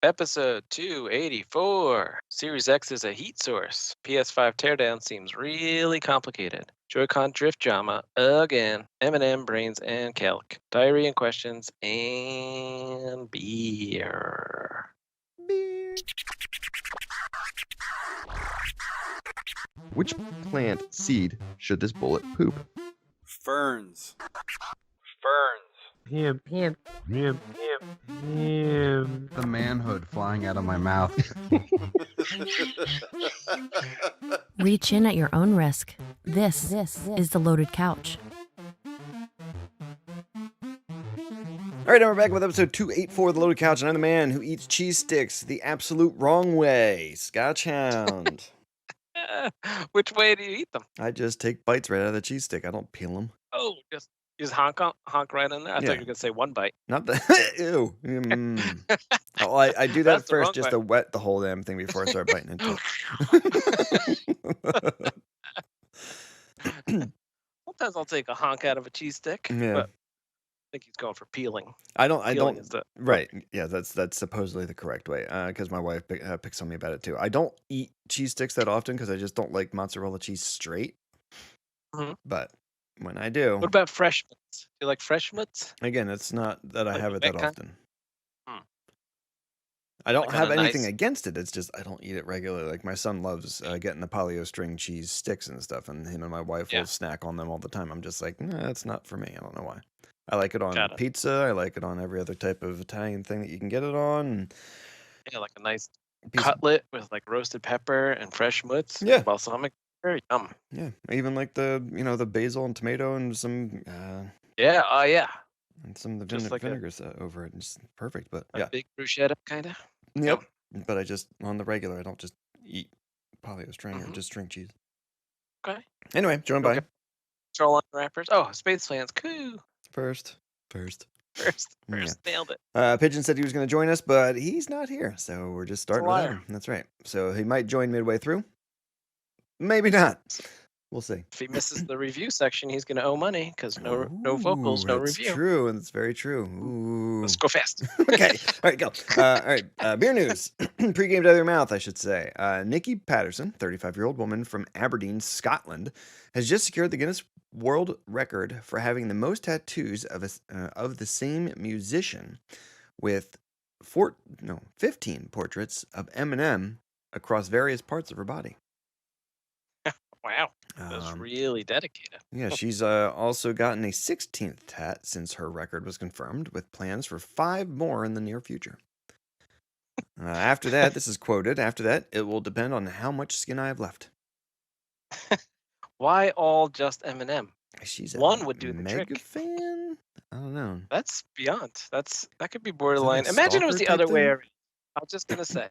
Episode 284. Series X is a heat source. PS5 teardown seems really complicated. Joy-Con drift drama again. M&M brains and calc. Diarrhea and questions and beer. Beer. Which plant seed should this bullet poop? Ferns. Him. The manhood flying out of my mouth. Reach in at your own risk. This is the Loaded Couch. All right, now we're back with episode 284 of The Loaded Couch, and I'm the man who eats cheese sticks the absolute wrong way, Scotch Hound. Which way do you eat them? I just take bites right out of the cheese stick. I don't peel them. Oh, just honk right in there? I thought you were going to say one bite. Not the... Ew. Oh, I do that That's the first wrong just bite. to wet the whole damn thing before I start biting into it. Sometimes I'll take a honk out of a cheese stick, Yeah. but I think he's going for peeling. I Peeling don't... is the Right. Yeah, that's supposedly the correct way. Because my wife picks on me about it too. I don't eat cheese sticks that often because I just don't like mozzarella cheese straight. Mhm. But when I do, What about fresh mitts? Do you like fresh mitts? again, it's not that I Like have it that that kind? often. Hmm. I don't Like have on a anything nice- against it. It's just I don't eat it regularly. Like my son loves getting the polio string cheese sticks and stuff, and him and my wife Yeah. will snack on them all the time. I'm just like, nah, that's not for me. I don't know why. I like it on Got it. pizza. I like it on every other type of Italian thing that you can get it on. And Yeah, like a nice piece of- cutlet with like roasted pepper and fresh mitts. Yeah. Balsamic. Very yum. yeah, even like the the basil and tomato and some Yeah. Oh yeah. and some of the Just like a- vinegar over it. It's perfect. But A yeah, big bruschetta kind of. yep. But I just on the regular, I don't just eat polio string or Mhm. just string cheese. Okay. Anyway, joined by Okay. Control line wrappers. Oh, Spades fans. Cool. first. First. Yeah. Nailed it. Pigeon said he was going to join us, but he's not here, so we're just starting without liar. him. That's right. So he might join midway through. Maybe not. We'll see. If he misses the review section, he's going to owe money because no vocals, no that's review. True, and it's very true. Ooh. Let's go fast. Okay. All right, go. All right. Beer news. Pre-game to their mouth, I should say. Nikki Patterson, 35-year-old woman from Aberdeen, Scotland, has just secured the Guinness World Record for having the most tattoos of the same musician, with 15 portraits of Eminem across various parts of her body. Wow. That's really dedicated. Yeah, she's also gotten a 16th tat since her record was confirmed, with plans for 5 more in the near future. After that, this is quoted, after that, it will depend on how much skin I have left. Why all just Eminem? She's a One would do the mega trick. fan? I don't know. That's beyond. That could be borderline. a Imagine it was the stalker other type way thing? around. I was just gonna say.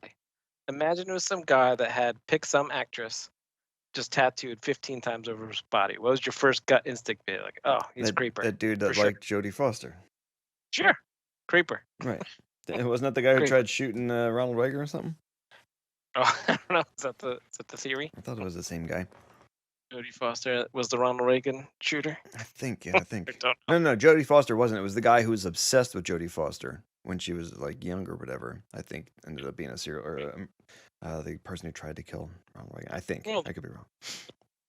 Imagine it was some guy that had picked some actress, just tattooed 15 times over his body. What was your first gut instinct? Be like, oh, he's a creeper. That dude that for sure. liked Jodie Foster. Sure, creeper. Right. Wasn't that the guy who Creeper. tried shooting Ronald Reagan or something? Oh, I don't know. Is that the theory? I thought it was the same guy. Jodie Foster was the Ronald Reagan shooter. I think, yeah, I I think. don't. No, Jodie Foster wasn't. It was the guy who was obsessed with Jodie Foster when she was like young or whatever. I think ended up being a serial or the person who tried to kill Ronald Reagan. I think. Well, I could be wrong.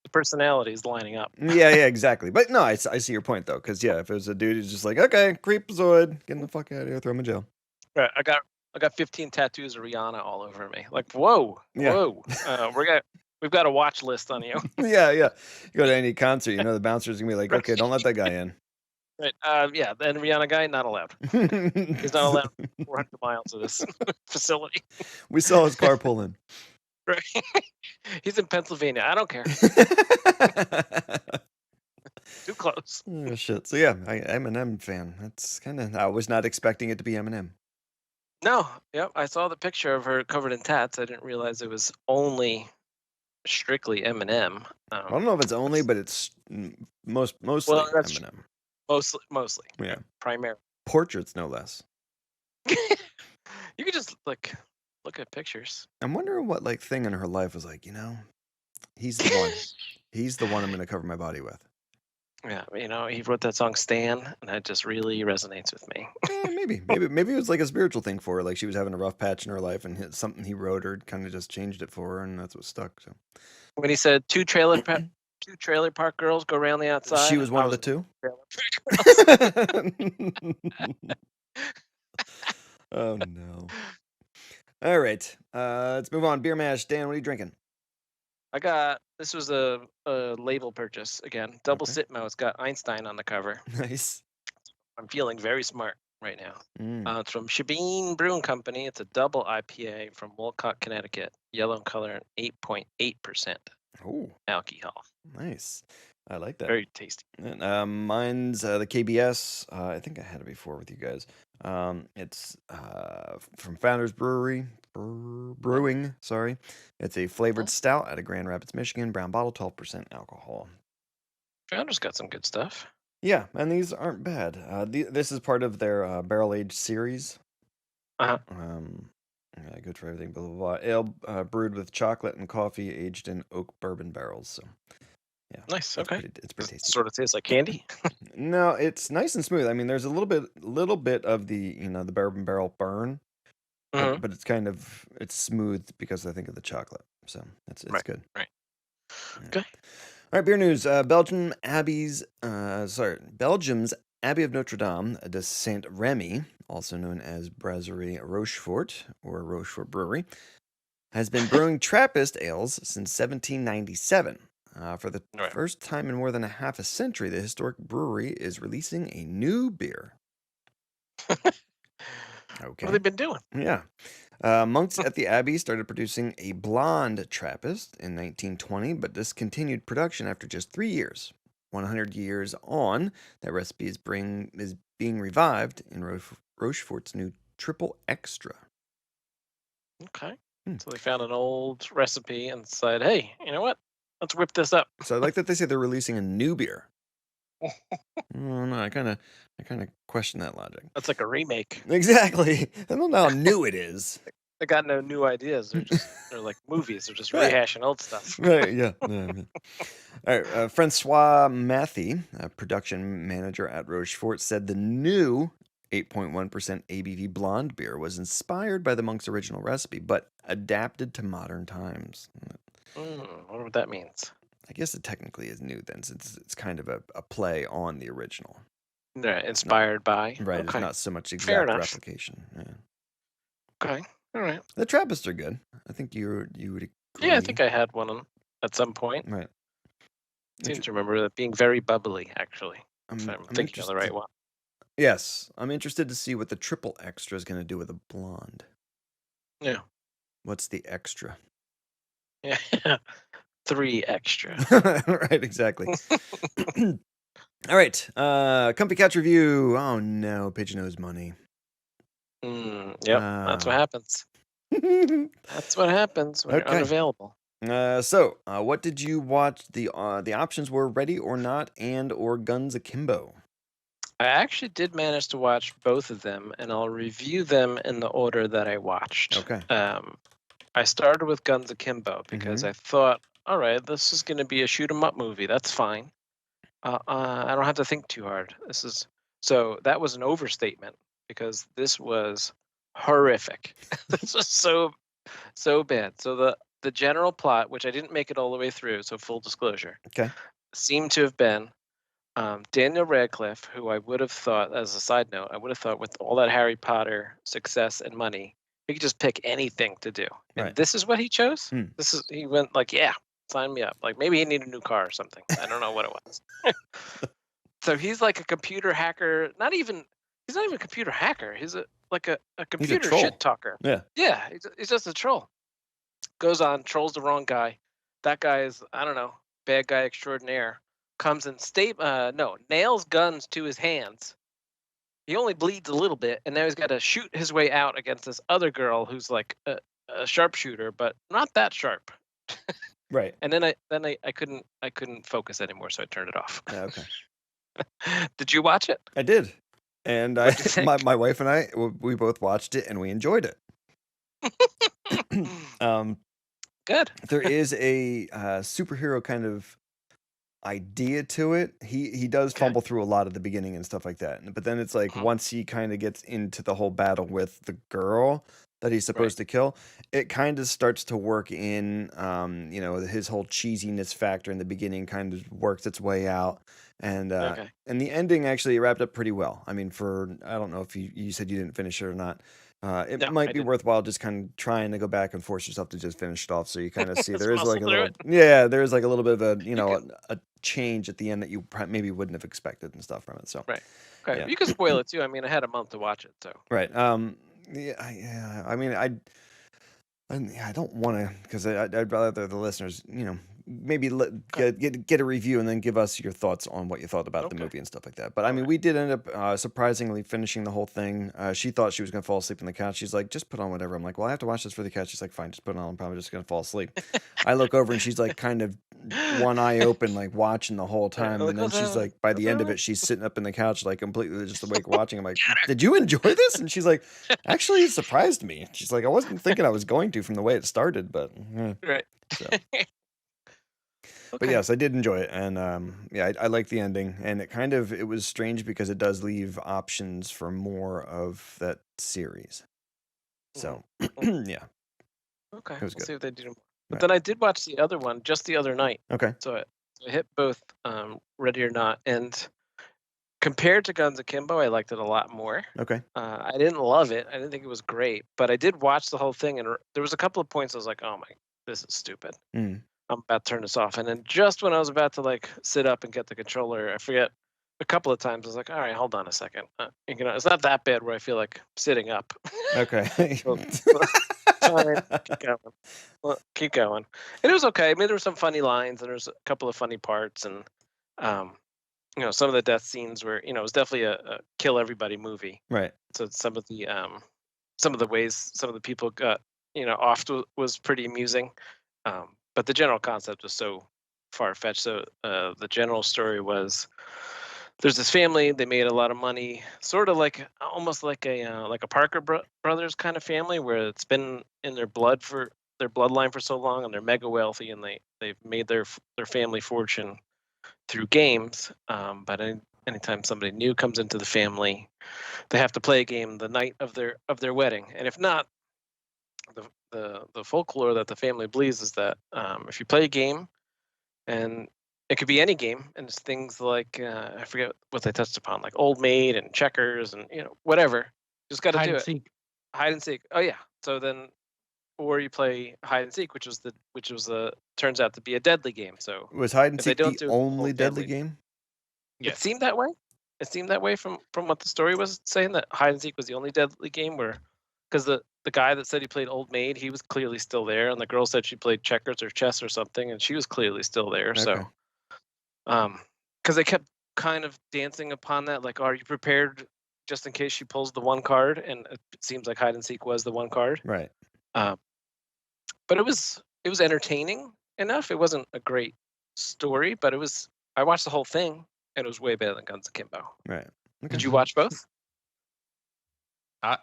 The personalities lining up. Yeah, exactly. But no, I see your point though, because yeah, if it was a dude who's just like, okay, creepazoid, get the fuck out of here, throw him in jail. Right. I got 15 tattoos of Rihanna all over me. Like, whoa, Yeah. whoa. We've got a watch list on you. Yeah. You go to any concert, the bouncer's gonna be like, okay, don't let that guy in. Right. Yeah. Then Rihanna guy not allowed. He's not allowed 400 miles of this facility. We saw his car pull in. Right. He's in Pennsylvania. I don't care. Too close. Oh, shit. So yeah, Eminem fan. That's I was not expecting it to be Eminem. No. Yep. I saw the picture of her covered in tats. I didn't realize it was only strictly Eminem. I don't know if it's only, but it's mostly Well, that's Eminem. Mostly. Yeah. Primarily. Portraits, no less. You could just look at pictures. I'm wondering what thing in her life was like. He's the one. He's the one I'm going to cover my body with. Yeah, he wrote that song "Stan," and that just really resonates with me. Maybe it was like a spiritual thing for her. Like she was having a rough patch in her life, and something he wrote her kind of just changed it for her, and that's what stuck. So When he said two trailer park girls go around the outside, she was one I of the was two. Oh no! All right, let's move on. Beer mash, Dan. What are you drinking? This was a label purchase again. Double Okay. Cit-MO. It's got Einstein on the cover. Nice. I'm feeling very smart right now. Mm. It's from Shebeen Brewing Company. It's a double IPA from Wolcott, Connecticut. Yellow in color and 8.8% Oh, alcohol. nice. I like that. Very tasty. Mine's the KBS. I think I had it before with you guys. It's from Founders Brewery. Brewing, sorry. It's a flavored stout out of Grand Rapids, Michigan. Brown bottle, 12% alcohol. Founder's got some good stuff. Yeah, and these aren't bad. This is part of their barrel aged series. Uh-huh. Yeah, good for everything. Blah blah blah. Ale brewed with chocolate and coffee, aged in oak bourbon barrels. So, yeah, Nice. Okay. it's pretty tasty. Sort of tastes like candy. No, it's nice and smooth. I mean, there's a little bit of the the bourbon barrel burn, Mhm. but it's smooth because I think of the chocolate. So it's Right, good. right. Yeah. Okay. All right, beer news. Belgium's Abbey of Notre Dame de Saint Remy, also known as Brasserie Rochefort or Rochefort Brewery, has been brewing Trappist ales since 1797. For the Right. first time in more than a half a century, the historic brewery is releasing a new beer. What Okay. have they been doing? Yeah. Monks at the Abbey started producing a blonde Trappist in 1920, but discontinued production after just 3 years. 100 years on, that recipe is being revived in Rochefort's new Triple Extra. Okay. So they found an old recipe and said, "Hey, you know what? Let's whip this up." So I like that they say they're releasing a new beer. No, I kind of question that logic. That's like a remake. Exactly. I don't know how new it is. They got no new ideas. They're like movies. They're just Right. rehashing old stuff. Right, yeah. All right, Francois Mathy, a production manager at Rochefort, said the new 8.1% ABV blonde beer was inspired by the monk's original recipe, but adapted to modern times. I wonder what that means. I guess it technically is new then, since it's kind of a play on the original. Yeah, inspired by. Right, it's Okay. not so much Fair exact enough. replication. Yeah. Okay. All right. The Trappists are good. I think you would agree. Yeah, I think I had one at some point. Right. Seem to remember that being very bubbly, actually. If I'm thinking of the right interested- one. Yes, I'm interested to see what the Triple Extra is going to do with a blonde. Yeah. What's the extra? Yeah. 3 extra. Right, exactly. All right, Comfy Couch review. Oh no, Pigeon owes money. Yep, that's what happens. That's what happens when you're Okay. unavailable. So, what did you watch? The options were Ready or Not and or Guns Akimbo. I actually did manage to watch both of them, and I'll review them in the order that I watched. Okay. I started with Guns Akimbo because I thought, all right, this is going to be a shoot 'em up movie. That's fine. I don't have to think too hard. So that was an overstatement because this was horrific. This was so bad. So the general plot, which I didn't make it all the way through, so full disclosure, Okay. seemed to have been Daniel Radcliffe, who I would have thought, as a side note, I would have thought with all that Harry Potter success and money, he could just pick anything to do. And Right. this is what he chose. Hmm. He went like, yeah, sign me up. Like maybe he needed a new car or something. I don't know what it was. So he's like a computer hacker. He's not even a computer hacker. He's a computer troll. shit talker. Yeah. Yeah, he's just a troll. Goes on, trolls the wrong guy. That guy is, I don't know, bad guy extraordinaire. Comes and nails guns to his hands. He only bleeds a little bit, and now he's got to shoot his way out against this other girl who's like a sharpshooter, but not that sharp. Right. And then I couldn't focus anymore, so I turned it off. Yeah, okay. Did you watch it? I did, and What'd you think? my wife and I we both watched it and we enjoyed it. Good. There is a superhero kind of idea to it. He does Okay. fumble through a lot at the beginning and stuff like that. But then it's like Mhm. once he kind of gets into the whole battle with the girl that he's Right. supposed to kill, it kind of starts to work in. His whole cheesiness factor in the beginning kind of works its way out. And Okay. the ending actually wrapped up pretty well. I mean, I don't know if you said you didn't finish it or not. It No, might I be didn't. worthwhile just kind of trying to go back and force yourself to just finish it off, so you kind of see Let's there is like muscle a through little, it. there is like a little bit of a You can. a change at the end that you maybe wouldn't have expected and stuff from it. So Right. Okay. yeah, You can spoil it too. I mean, I had a month to watch it, so. right. Yeah. I mean, I don't want to because I'd rather the listeners, maybe Okay. get a review and then give us your thoughts on what you thought about the Okay. movie and stuff like that. But I All mean, right. we did end up surprisingly finishing the whole thing. She thought she was gonna fall asleep on the couch. She's like, just put on whatever. I'm like, well, I have to watch this for the couch. She's like, fine, just put it on. I'm probably just gonna fall asleep. I look over and she's like, kind of one eye open, like watching the whole time. Like, And then what's she's that? like, by What's the end of that? it, she's sitting up in the couch, like completely just awake watching. I'm like, did you enjoy this? And she's like, actually, it surprised me. She's like, I wasn't thinking I was going to from the way it started, but Right. so. But Okay. yes, I did enjoy it, and yeah, I like the ending, and it was strange because it does leave options for more of that series. So yeah, Okay. it was We'll see good. what they do. But Right. then I did watch the other one just the other night. Okay. So I hit both Ready or Not, and compared to Guns Akimbo, I liked it a lot more. Okay. I didn't love it. I didn't think it was great, but I did watch the whole thing, and there was a couple of points I was like, "Oh my, this is stupid. Mm. I'm about to turn this off." And then just when I was about to like sit up and get the controller, I forget a couple of times. I was like, "All right, hold on a second. It's not that bad where I feel like sitting up." Okay. Well, fine, keep going. Well, keep going. And it was okay. I mean, there were some funny lines, and there's a couple of funny parts, and um, some of the death scenes were, it was definitely a kill everybody movie. Right. So some of the ways some of the people got, off was pretty amusing. But the general concept was so far fetched. So the general story was there's this family. They made a lot of money, sort of like almost like a Parker Brothers kind of family, where it's been in their bloodline for so long, and they're mega wealthy, and they've made their family fortune through games. But anytime somebody new comes into the family, they have to play a game the night of their wedding, and if not, the folklore that the family believes is that if you play a game, and it could be any game, and it's things like I forget what they touched upon, like Old Maid and checkers, and whatever. Just got to Hide do and it. seek. Hide and seek. Oh yeah. So then, or you play hide and seek, which turns out to be a deadly game. So Was hide and if they seek don't the do it, the whole only deadly family. game? Yeah. It seemed that way. It seemed that way from what the story was saying, that hide and seek was the only deadly game, where because the guy that said he played Old Maid, he was clearly still there, and the girl said she played checkers or chess or something, and she was clearly still there. Okay. So because they kept kind of dancing upon that, like, are you prepared just in case she pulls the one card? And it seems like hide and seek was the one card. Right. Um, but it was entertaining enough. It wasn't a great story, but I watched the whole thing, and it was way better than Guns Akimbo. Right. Okay. Did you watch both?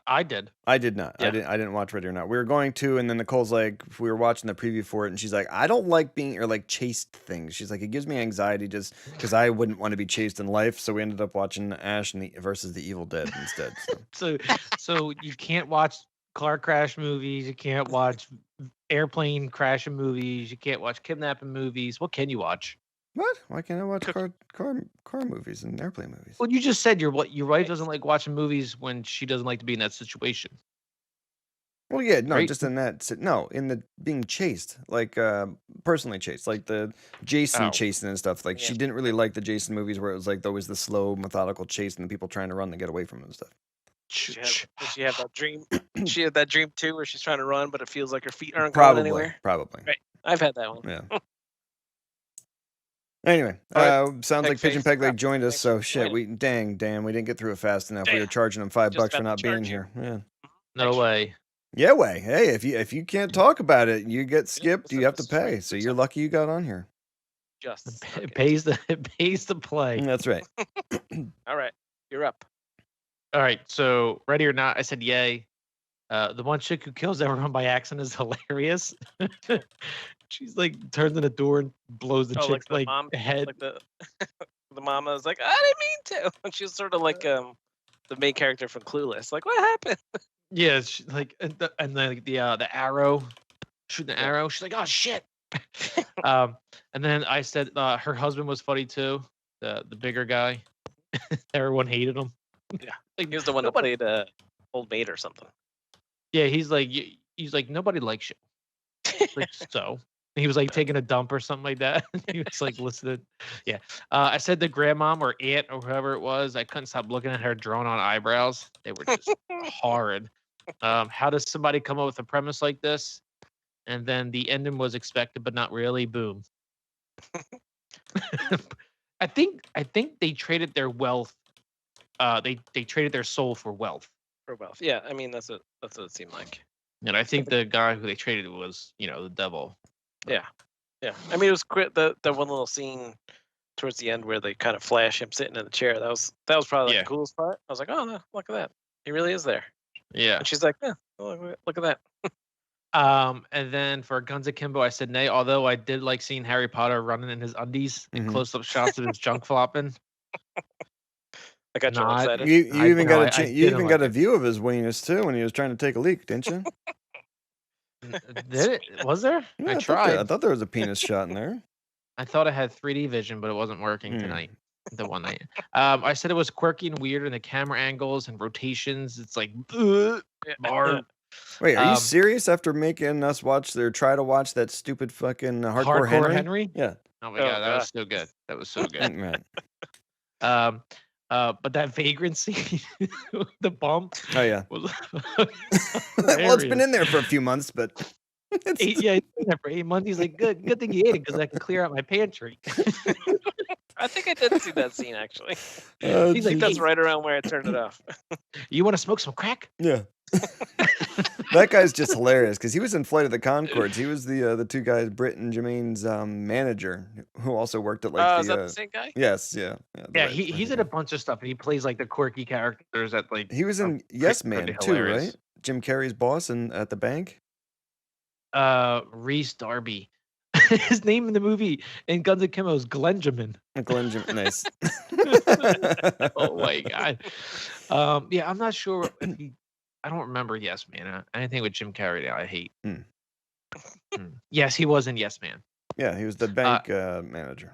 I did. I did not. Yeah. I didn't watch Ready or Not. We were going to, and then Nicole's like, we were watching the preview for it, and she's like, I don't like being or like chased things. She's like, it gives me anxiety just because I wouldn't want to be chased in life. So we ended up watching Ash and versus the Evil Dead instead. So. So you can't watch car crash movies. You can't watch airplane crashing movies. You can't watch kidnapping movies. What can you watch? What? Why can't I watch car movies and airplane movies? Well, you just said your wife doesn't like watching movies when she doesn't like to be in that situation. Well, yeah, no, Right? just in the being chased, like personally chased, like the Jason Oh. chasing and stuff. Like she Yeah. didn't really like the Jason movies where it was like always the slow, methodical chase and the people trying to run to get away from him and stuff. Does she have that dream? She had that dream too, where she's trying to run, but it feels like her feet aren't Probably, going anywhere. probably. Right. I've had that one. Yeah. Anyway, All right. sounds like Pigeon Peg Peg Leg Face. joined us. Thanks So for shit, joining. Dan, we didn't get through it fast enough. We were Damn. charging him $5 Just for about not to being charge you. here. Yeah. No way. Yeah, way. Hey, if you can't talk about it, you get skipped. listen, You have to this is right. pay. So you're lucky you got on here. Just It pays the play. That's right. All right, you're up. All right. So Ready or Not, I said yay. The one chick who kills everyone by accident is hilarious. She's like turns in the door and blows the Oh, like chick's the mom, head. like the mama was like, I didn't mean to. And she's sort of like the main character from Clueless. Like, what happened? Yeah, and the arrow, shooting the Yeah. arrow. She's like, oh shit. And then I said her husband was funny too. The bigger guy. Everyone hated him. Yeah. Like, He was the one that nobody- played old maid or something. Yeah, he's like nobody likes you. Like, so he was like taking a dump or something like that. He was like listening. Yeah. I said the grandmom or aunt or whoever it was. I couldn't stop looking at her drawn on eyebrows. They were just horrid. How does somebody come up with a premise like this? And then the ending was expected, but not really. Boom. I think they traded their wealth. They traded their soul for wealth. For wealth. Yeah, I mean that's what it seemed like. And I think the guy who they traded was, the devil. Yeah. I mean, it was the one little scene towards the end where they kind of flash him sitting in the chair. That was probably like the coolest part. I was like, oh, no, look at that. He really is there. Yeah. And she's like, yeah, look at that. And then for Guns Akimbo, I said nay. Although I did like seeing Harry Potter running in his undies and close-up shots of his junk flopping. I got you all excited. You even got a it. view of his weenus too when he was trying to take a leak, didn't you? Did it? Was there? Yeah, I tried. I thought there was a penis shot in there. I thought I had 3D vision, but it wasn't working tonight. The one night. I said it was quirky and weird in the camera angles and rotations. It's like, Barb. Wait, are you serious? After making us try to watch that stupid fucking Hardcore Henry? Yeah. Oh my god, that was so good. That was so good. But that vagrant scene, the bump. Oh yeah. Was Well, it's been in there for a few months, but it's been in there for 8 months. He's like, good thing you ate it because I can clear out my pantry. I think I did see that scene actually. He's like, that's right around where I turned it off. You want to smoke some crack? Yeah. That guy's just hilarious because he was in Flight of the Conchords. He was the two guys, Britt and Jermaine's manager, who also worked at like is that the same guy? Yes, yeah. He's in a bunch of stuff and he plays like the quirky characters at like. He was in Yes Man too, right? Jim Carrey's boss at the bank. Reese Darby. His name in the movie in Guns Akimbo is Glenjamin. Glenjamin, nice. Oh my god. Yeah, I'm not sure if he. I don't remember Yes Man. Anything with Jim Carrey that I hate. Yes, he was in Yes Man. Yeah, he was the bank manager.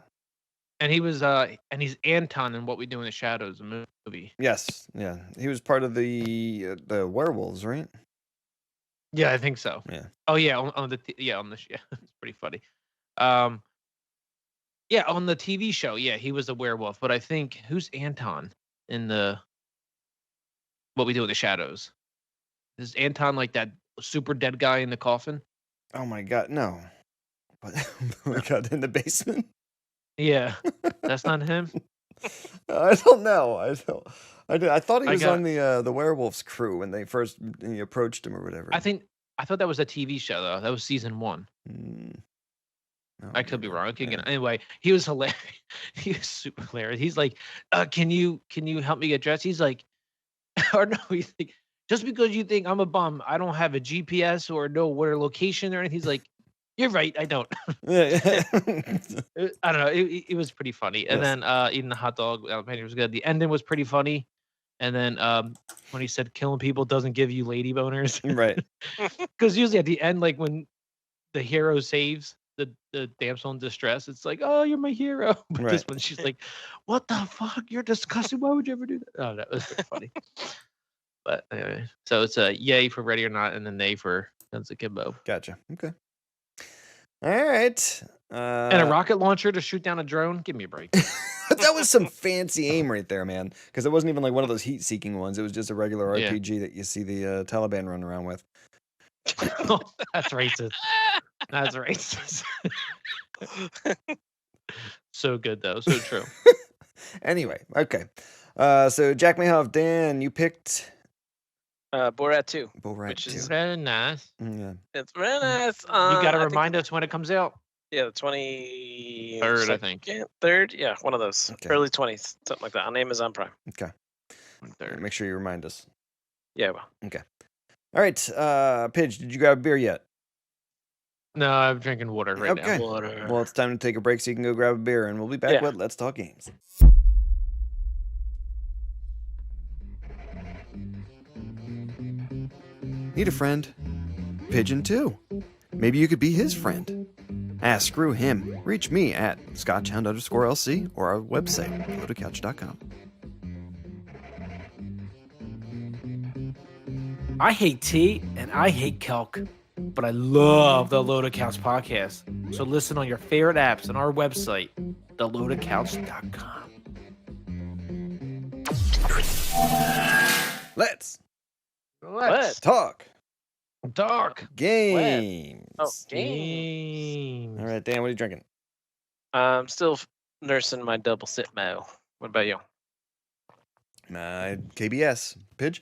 And he was and he's Anton in What We Do in the Shadows, the movie. Yes, yeah, he was part of the werewolves, right? Yeah, I think so. Yeah. Oh yeah, it's pretty funny. Yeah, on the TV show, yeah, he was a werewolf. But I think who's Anton in the What We Do in the Shadows? Is Anton like that super dead guy in the coffin? Oh my god, no! But oh my god, in the basement. Yeah, that's not him. I don't know. I thought he was on the werewolves crew when they first approached him or whatever. I thought that was a TV show though. That was season 1. I could be wrong. Anyway, he was hilarious. He was super hilarious. He's like, "Can you help me get dressed?" He's like, or no, he's like, "Just because you think I'm a bum, I don't have a GPS or know where location or anything." He's like, "You're right, I don't." Yeah. I don't know. It was pretty funny. And then eating the hot dog was good. The ending was pretty funny. And then when he said killing people doesn't give you lady boners, right? Because usually at the end, like when the hero saves the damsel in distress, it's like, "Oh, you're my hero." But this one, she's like, "What the fuck? You're disgusting. Why would you ever do that?" Oh, that was pretty funny. But anyway, so it's a yay for Ready or Not, and a nay for Guns Akimbo. Gotcha. Okay. All right. And a rocket launcher to shoot down a drone. Give me a break. That was some fancy aim right there, man. Because it wasn't even like one of those heat-seeking ones. It was just a regular RPG that you see the Taliban run around with. That's racist. That's racist. So good though. So true. Anyway, okay. So Jack Mayhoff, Dan, you picked Borat 2. Borat which 2. is Very nice. Yeah. It's very nice. You got to remind us when it comes out. Yeah, the 23rd, I think. 3rd, yeah, one of those. Okay. Early 20s, something like that, on Amazon Prime. Okay. 3rd. Make sure you remind us. Yeah, well. Okay. All right, Pidge, did you grab a beer yet? No, I'm drinking water right Okay. now. Water. Well, it's time to take a break so you can go grab a beer, and we'll be back Yeah. with Let's Talk Games. Need a friend? Pigeon too. Maybe you could be his friend. Screw him. Reach me at scotchhound_LC or our website, lotocouch.com. I hate tea and I hate kelk, but I love the Load Couch podcast. So listen on your favorite apps and our website, thelotocouch.com. Let's Let's talk talk games. Oh, games. All right, Dan, what are you drinking? I'm still nursing my double Cit-MO. What about you? KBS. Pidge?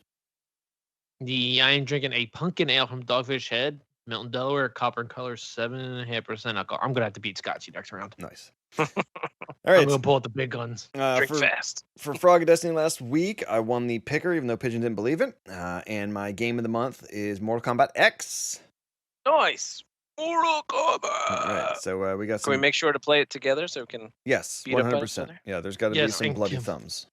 I am drinking a pumpkin ale from Dogfish Head, Milton, Delaware, copper and color, 7.5% alcohol. I'm gonna have to beat Scotchy next round. Nice. All I'm right. gonna pull out the big guns. Drink for, fast. For Frog of Destiny last week, I won the picker, even though Pigeon didn't believe it. And my game of the month is Mortal Kombat X. Nice. Mortal Kombat. All right, so we got Can some. we make sure to play it together so we can? Yes, beat up each 100%. other? Yeah, there's got to be Yes, some and bloody Kim. thumbs.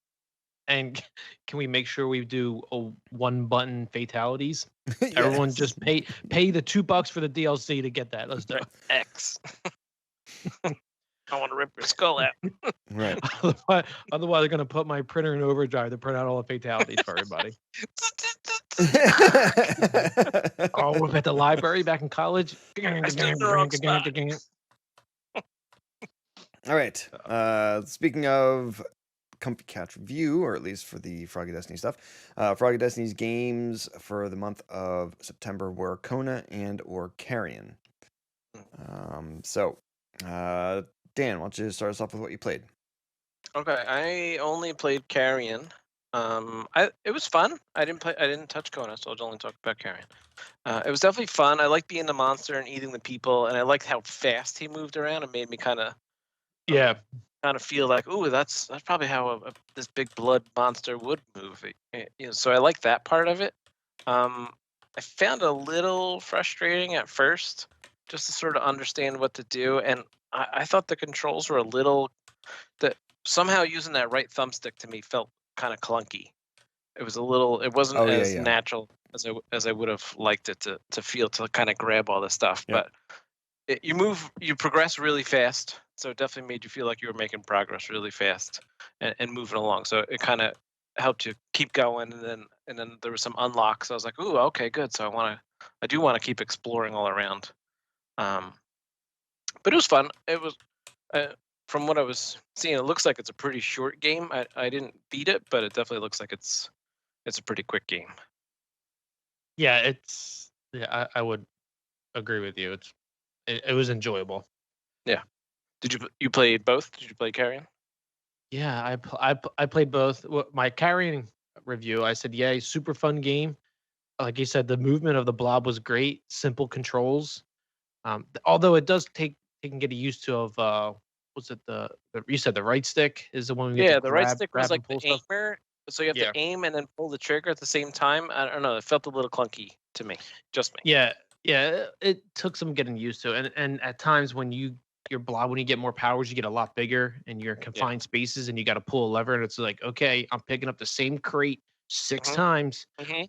And can we make sure we do a one button fatalities? Yes. Everyone just pay the $2 for the DLC to get that. Let's do it. X. I want to rip your skull out. Right. Otherwise, they're gonna put my printer in overdrive to print out all the fatalities for everybody. Oh, we're at the library back in college. All right. Speaking of Comfy Couch Review, or at least for the Froggy Destiny stuff, Froggy Destiny's games for the month of September were Kona and or Carrion. Dan, why don't you start us off with what you played? Okay, I only played Carrion. It was fun. I didn't touch Kona, so I'll only talk about Carrion. It was definitely fun. I liked being the monster and eating the people, and I liked how fast he moved around. It made me kind of feel like, ooh, that's probably how this big blood monster would move. So I like that part of it. I found it a little frustrating at first, just to sort of understand what to do, and I thought the controls were a little that somehow using that right thumbstick to me felt kind of clunky. It was a little. It wasn't as natural as I would have liked it to feel, to kind of grab all this stuff. Yeah. But you progress really fast, so it definitely made you feel like you were making progress really fast and moving along. So it kind of helped you keep going, and then there were some unlocks. I was like, ooh, okay, good. So I do want to keep exploring all around. But it was fun. It was. From what I was seeing, it looks like it's a pretty short game. I didn't beat it, but it definitely looks like it's a pretty quick game. Yeah, I would agree with you. It was enjoyable. Yeah. Did you play both? Did you play Carrion? Yeah, I played both. My Carrion review, I said, yeah, super fun game. Like you said, the movement of the blob was great. Simple controls. Although it does take getting used to of was it you said the right stick is the one we get to The right grab- stick grab was like and pull the stuff? aimer, so you have Yeah. to aim and then pull the trigger at the same time. I don't know. It felt a little clunky to me. Just me. Yeah, it took some getting used to, and at times when your blob, when you get more powers, you get a lot bigger, and you're in confined spaces, and you got to pull a lever, and it's like, okay, I'm picking up the same crate 6 Mhm. times. Mhm.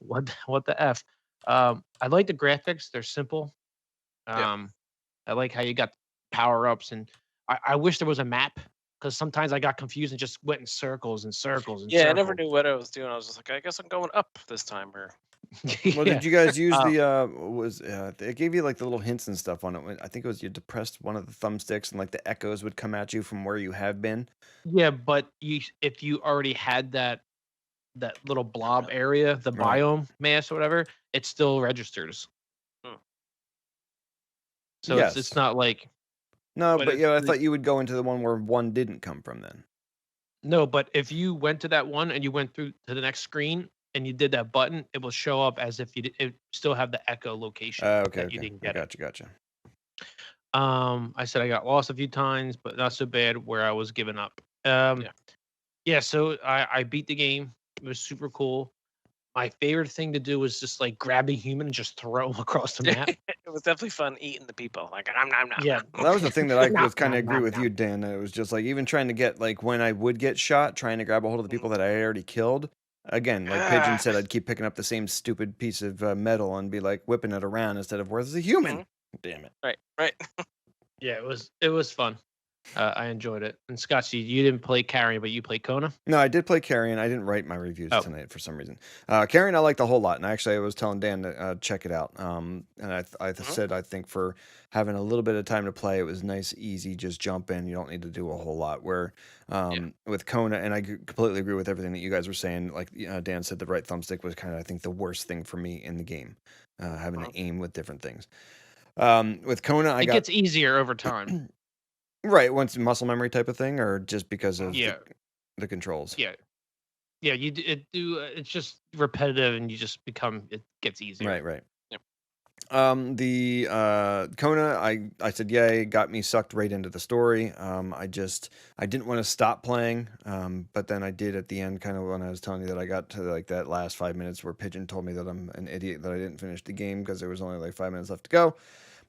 What the f? I like the graphics; they're simple. Yeah. I like how you got power ups, and I wish there was a map, because sometimes I got confused and just went in circles and circles and Yeah, circles. I never knew what I was doing. I was just like, I guess I'm going up this time. Or Well, Yeah. did you guys use it gave you like the little hints and stuff on it. I think it was you depressed one of the thumbsticks and like the echoes would come at you from where you have been. Yeah, but if you already had that little blob area, the Right. biome mass or whatever, it still registers. Hmm. So Yes. it's not like No, But but it's yeah, I the- thought you would go into the one where one didn't come from then. no, but if you went to that one and you went through to the next screen and you did that button, it will show up as if it still have the echo location Okay, that you didn't get. Gotcha. I said I got lost a few times, but not so bad where I was giving up. Yeah. Yeah, so I beat the game. It was super cool. my favorite thing to do was just like grab a human and just throw him across the map. It was definitely fun eating the people. Like, nom, nom, nom. Yeah. Well, that was the thing that I Nom, was kind of nom, agree nom, with nom. you, Dan. That it was just like even trying to get like when I would get shot, trying to grab a hold of the people that I already killed. Again, like Pigeon said, I'd keep picking up the same stupid piece of metal and be like whipping it around instead of where's the human? Damn it! Right. Yeah, it was fun. I enjoyed it. And Scott, you didn't play Carrion, but you played Kona. No, I did play Carrion. I didn't write my reviews Oh. tonight for some reason. Carrion, I liked a whole lot, and actually, I was telling Dan to check it out. And I said I think for having a little bit of time to play, it was nice, easy, just jump in. You don't need to do a whole lot. Where with Kona, and I completely agree with everything that you guys were saying. Like Dan said, the right thumbstick was kind of I think the worst thing for me in the game, having to aim with different things. With Kona, It gets easier over time. Right, once muscle memory type of thing, or just because of the controls. Yeah. It's just repetitive, and you just it gets easier. Right. Yep. The Kona, I said yay, got me sucked right into the story. I didn't want to stop playing, but then I did at the end, kind of when I was telling you that I got to like that last 5 minutes where Pigeon told me that I'm an idiot that I didn't finish the game because there was only like 5 minutes left to go.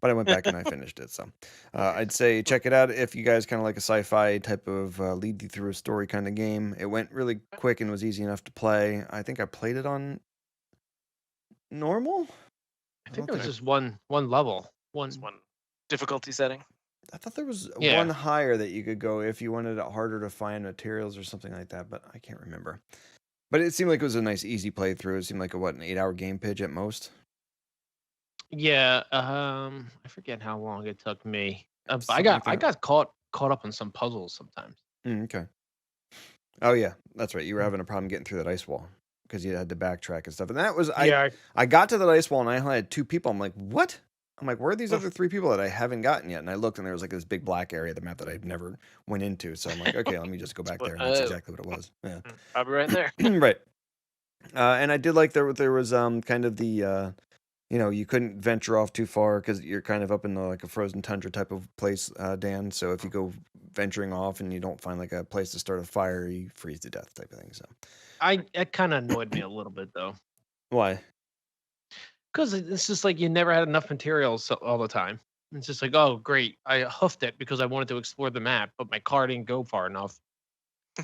But I went back and I finished it. So I'd say check it out if you guys kind of like a sci-fi type of lead you through a story kind of game. It went really quick and was easy enough to play. I think I played it on normal. I think it was just one level. One difficulty setting. I thought there was one higher that you could go if you wanted it harder to find materials or something like that, but I can't remember. But it seemed like it was a nice, easy playthrough. It seemed like an 8-hour game pitch at most. Yeah, I forget how long it took me. I got caught up on some puzzles sometimes. Okay. Oh yeah, that's right. You were having a problem getting through that ice wall because you had to backtrack and stuff. And that was I got to that ice wall and I only had 2 people. I'm like, what? I'm like, where are these other 3 people that I haven't gotten yet? And I looked and there was like this big black area of the map that I've never went into. So I'm like, okay, let me just go back there. And that's exactly what it was. Yeah. I'll be right there. Right. And I did like there was kind of the you couldn't venture off too far because you're kind of up in like a frozen tundra type of place, Dan. So if you go venturing off and you don't find like a place to start a fire, you freeze to death type of thing. So it kind of annoyed me a little bit though. Why? Because it's just like you never had enough materials all the time. It's just like, oh great, I huffed it because I wanted to explore the map, but my car didn't go far enough.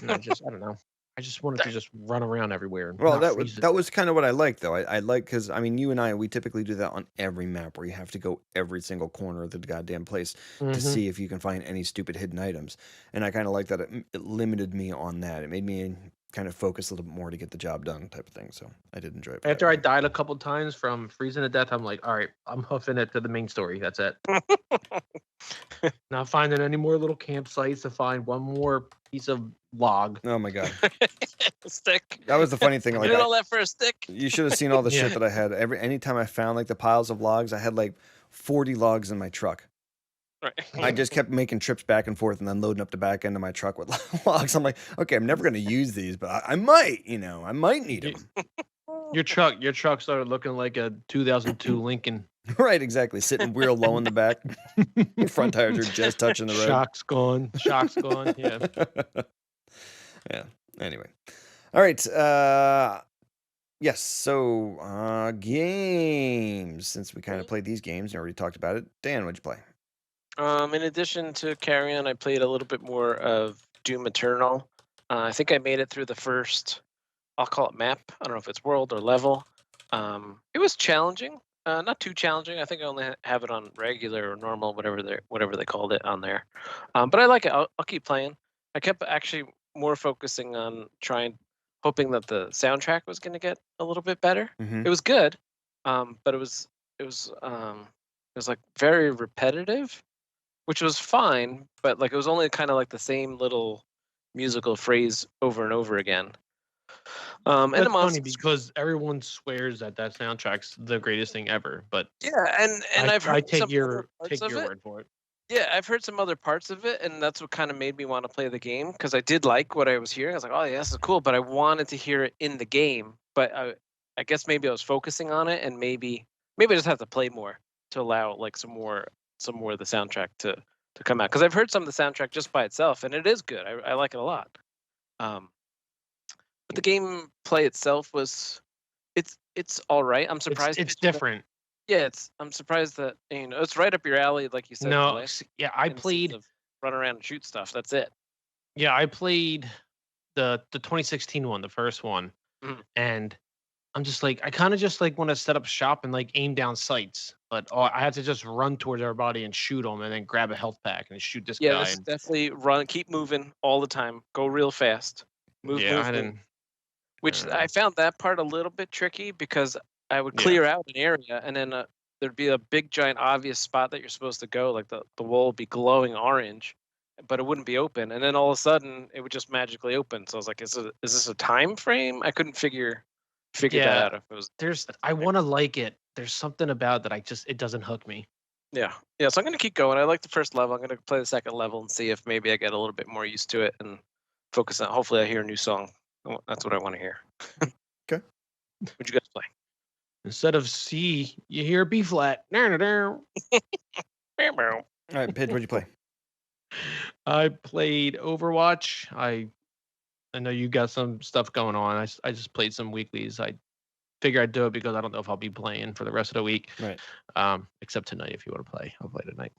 And I don't know. I just wanted to just run around everywhere. And well, not that was kind of what I liked, though. I like because I mean, you and we typically do that on every map where you have to go every single corner of the goddamn place to see if you can find any stupid hidden items. And I kind of like that it limited me on that. It made me kind of focus a little bit more to get the job done, type of thing. So I did enjoy it. After I died a couple times from freezing to death, I'm like, all right, I'm hoofing it to the main story. That's it. Not finding any more little campsites to find one more piece of log. Oh my god, stick. That was the funny thing. Like, you did all that for a stick. You should have seen all the shit that I had. Anytime I found like the piles of logs, I had like 40 logs in my truck. Right. I just kept making trips back and forth and then loading up the back end of my truck with logs. I'm like, okay, I'm never going to use these, but I might, I might need them. Your truck started looking like a 2002 Lincoln. Right, exactly. Sitting real low in the back. Front tires are just touching the road. Shock's gone. Yeah. Yeah. Anyway. All right. Yes. So, games. Since we kind of played these games and already talked about it, Dan, what'd you play? In addition to Carrion, I played a little bit more of Doom Eternal. I think I made it through the first, I'll call it map. I don't know if it's world or level. It was challenging. Not too challenging. I think I only have it on regular or normal, whatever they called it on there. But I like it. I'll keep playing. I kept actually more focusing on hoping that the soundtrack was going to get a little bit better. Mm-hmm. It was good, but it was like very repetitive, which was fine. But like it was only kind of like the same little musical phrase over and over again. And it's funny because everyone swears that soundtrack's the greatest thing ever, but yeah, and I've heard I take your word for it. Yeah, I've heard some other parts of it, and that's what kind of made me want to play the game because I did like what I was hearing. I was like, oh yeah, this is cool, but I wanted to hear it in the game. But I guess maybe I was focusing on it, and maybe I just have to play more to allow like some more of the soundtrack to come out because I've heard some of the soundtrack just by itself, and it is good. I like it a lot. But the gameplay itself it's all right. I'm surprised It's pitching different. Yeah, I'm surprised that it's right up your alley, like you said. No, Clay, yeah, I in the sense played. of run around and shoot stuff. That's it. Yeah, I played the 2016 one, the first one, Mhm. and I'm just like, I kind of just like want to set up shop and like aim down sights, but I have to just run towards everybody and shoot them, and then grab a health pack and shoot this Yeah, guy. this definitely run, keep moving all the time. Go real fast. Move, Yeah, move, I move. didn't. Which I found that part a little bit tricky because I would Yeah. clear out an area and then there'd be a big giant obvious spot that you're supposed to go, like the wall would be glowing orange, but it wouldn't be open. And then all of a sudden it would just magically open. So I was like, is this a time frame? I couldn't figure that Yeah, out if it was. I want to like it. There's something about that it doesn't hook me. Yeah. Yeah. So I'm gonna keep going. I like the first level. I'm gonna play the second level and see if maybe I get a little bit more used to it and focus on. Hopefully I hear a new song. That's what I want to hear. Okay. What'd you guys play? Instead of C, you hear B flat. All right, Pidge, what'd you play? I played Overwatch. I know you got some stuff going on. I just played some weeklies. I figure I'd do it because I don't know if I'll be playing for the rest of the week. Right. Except tonight, if you want to play, I'll play tonight.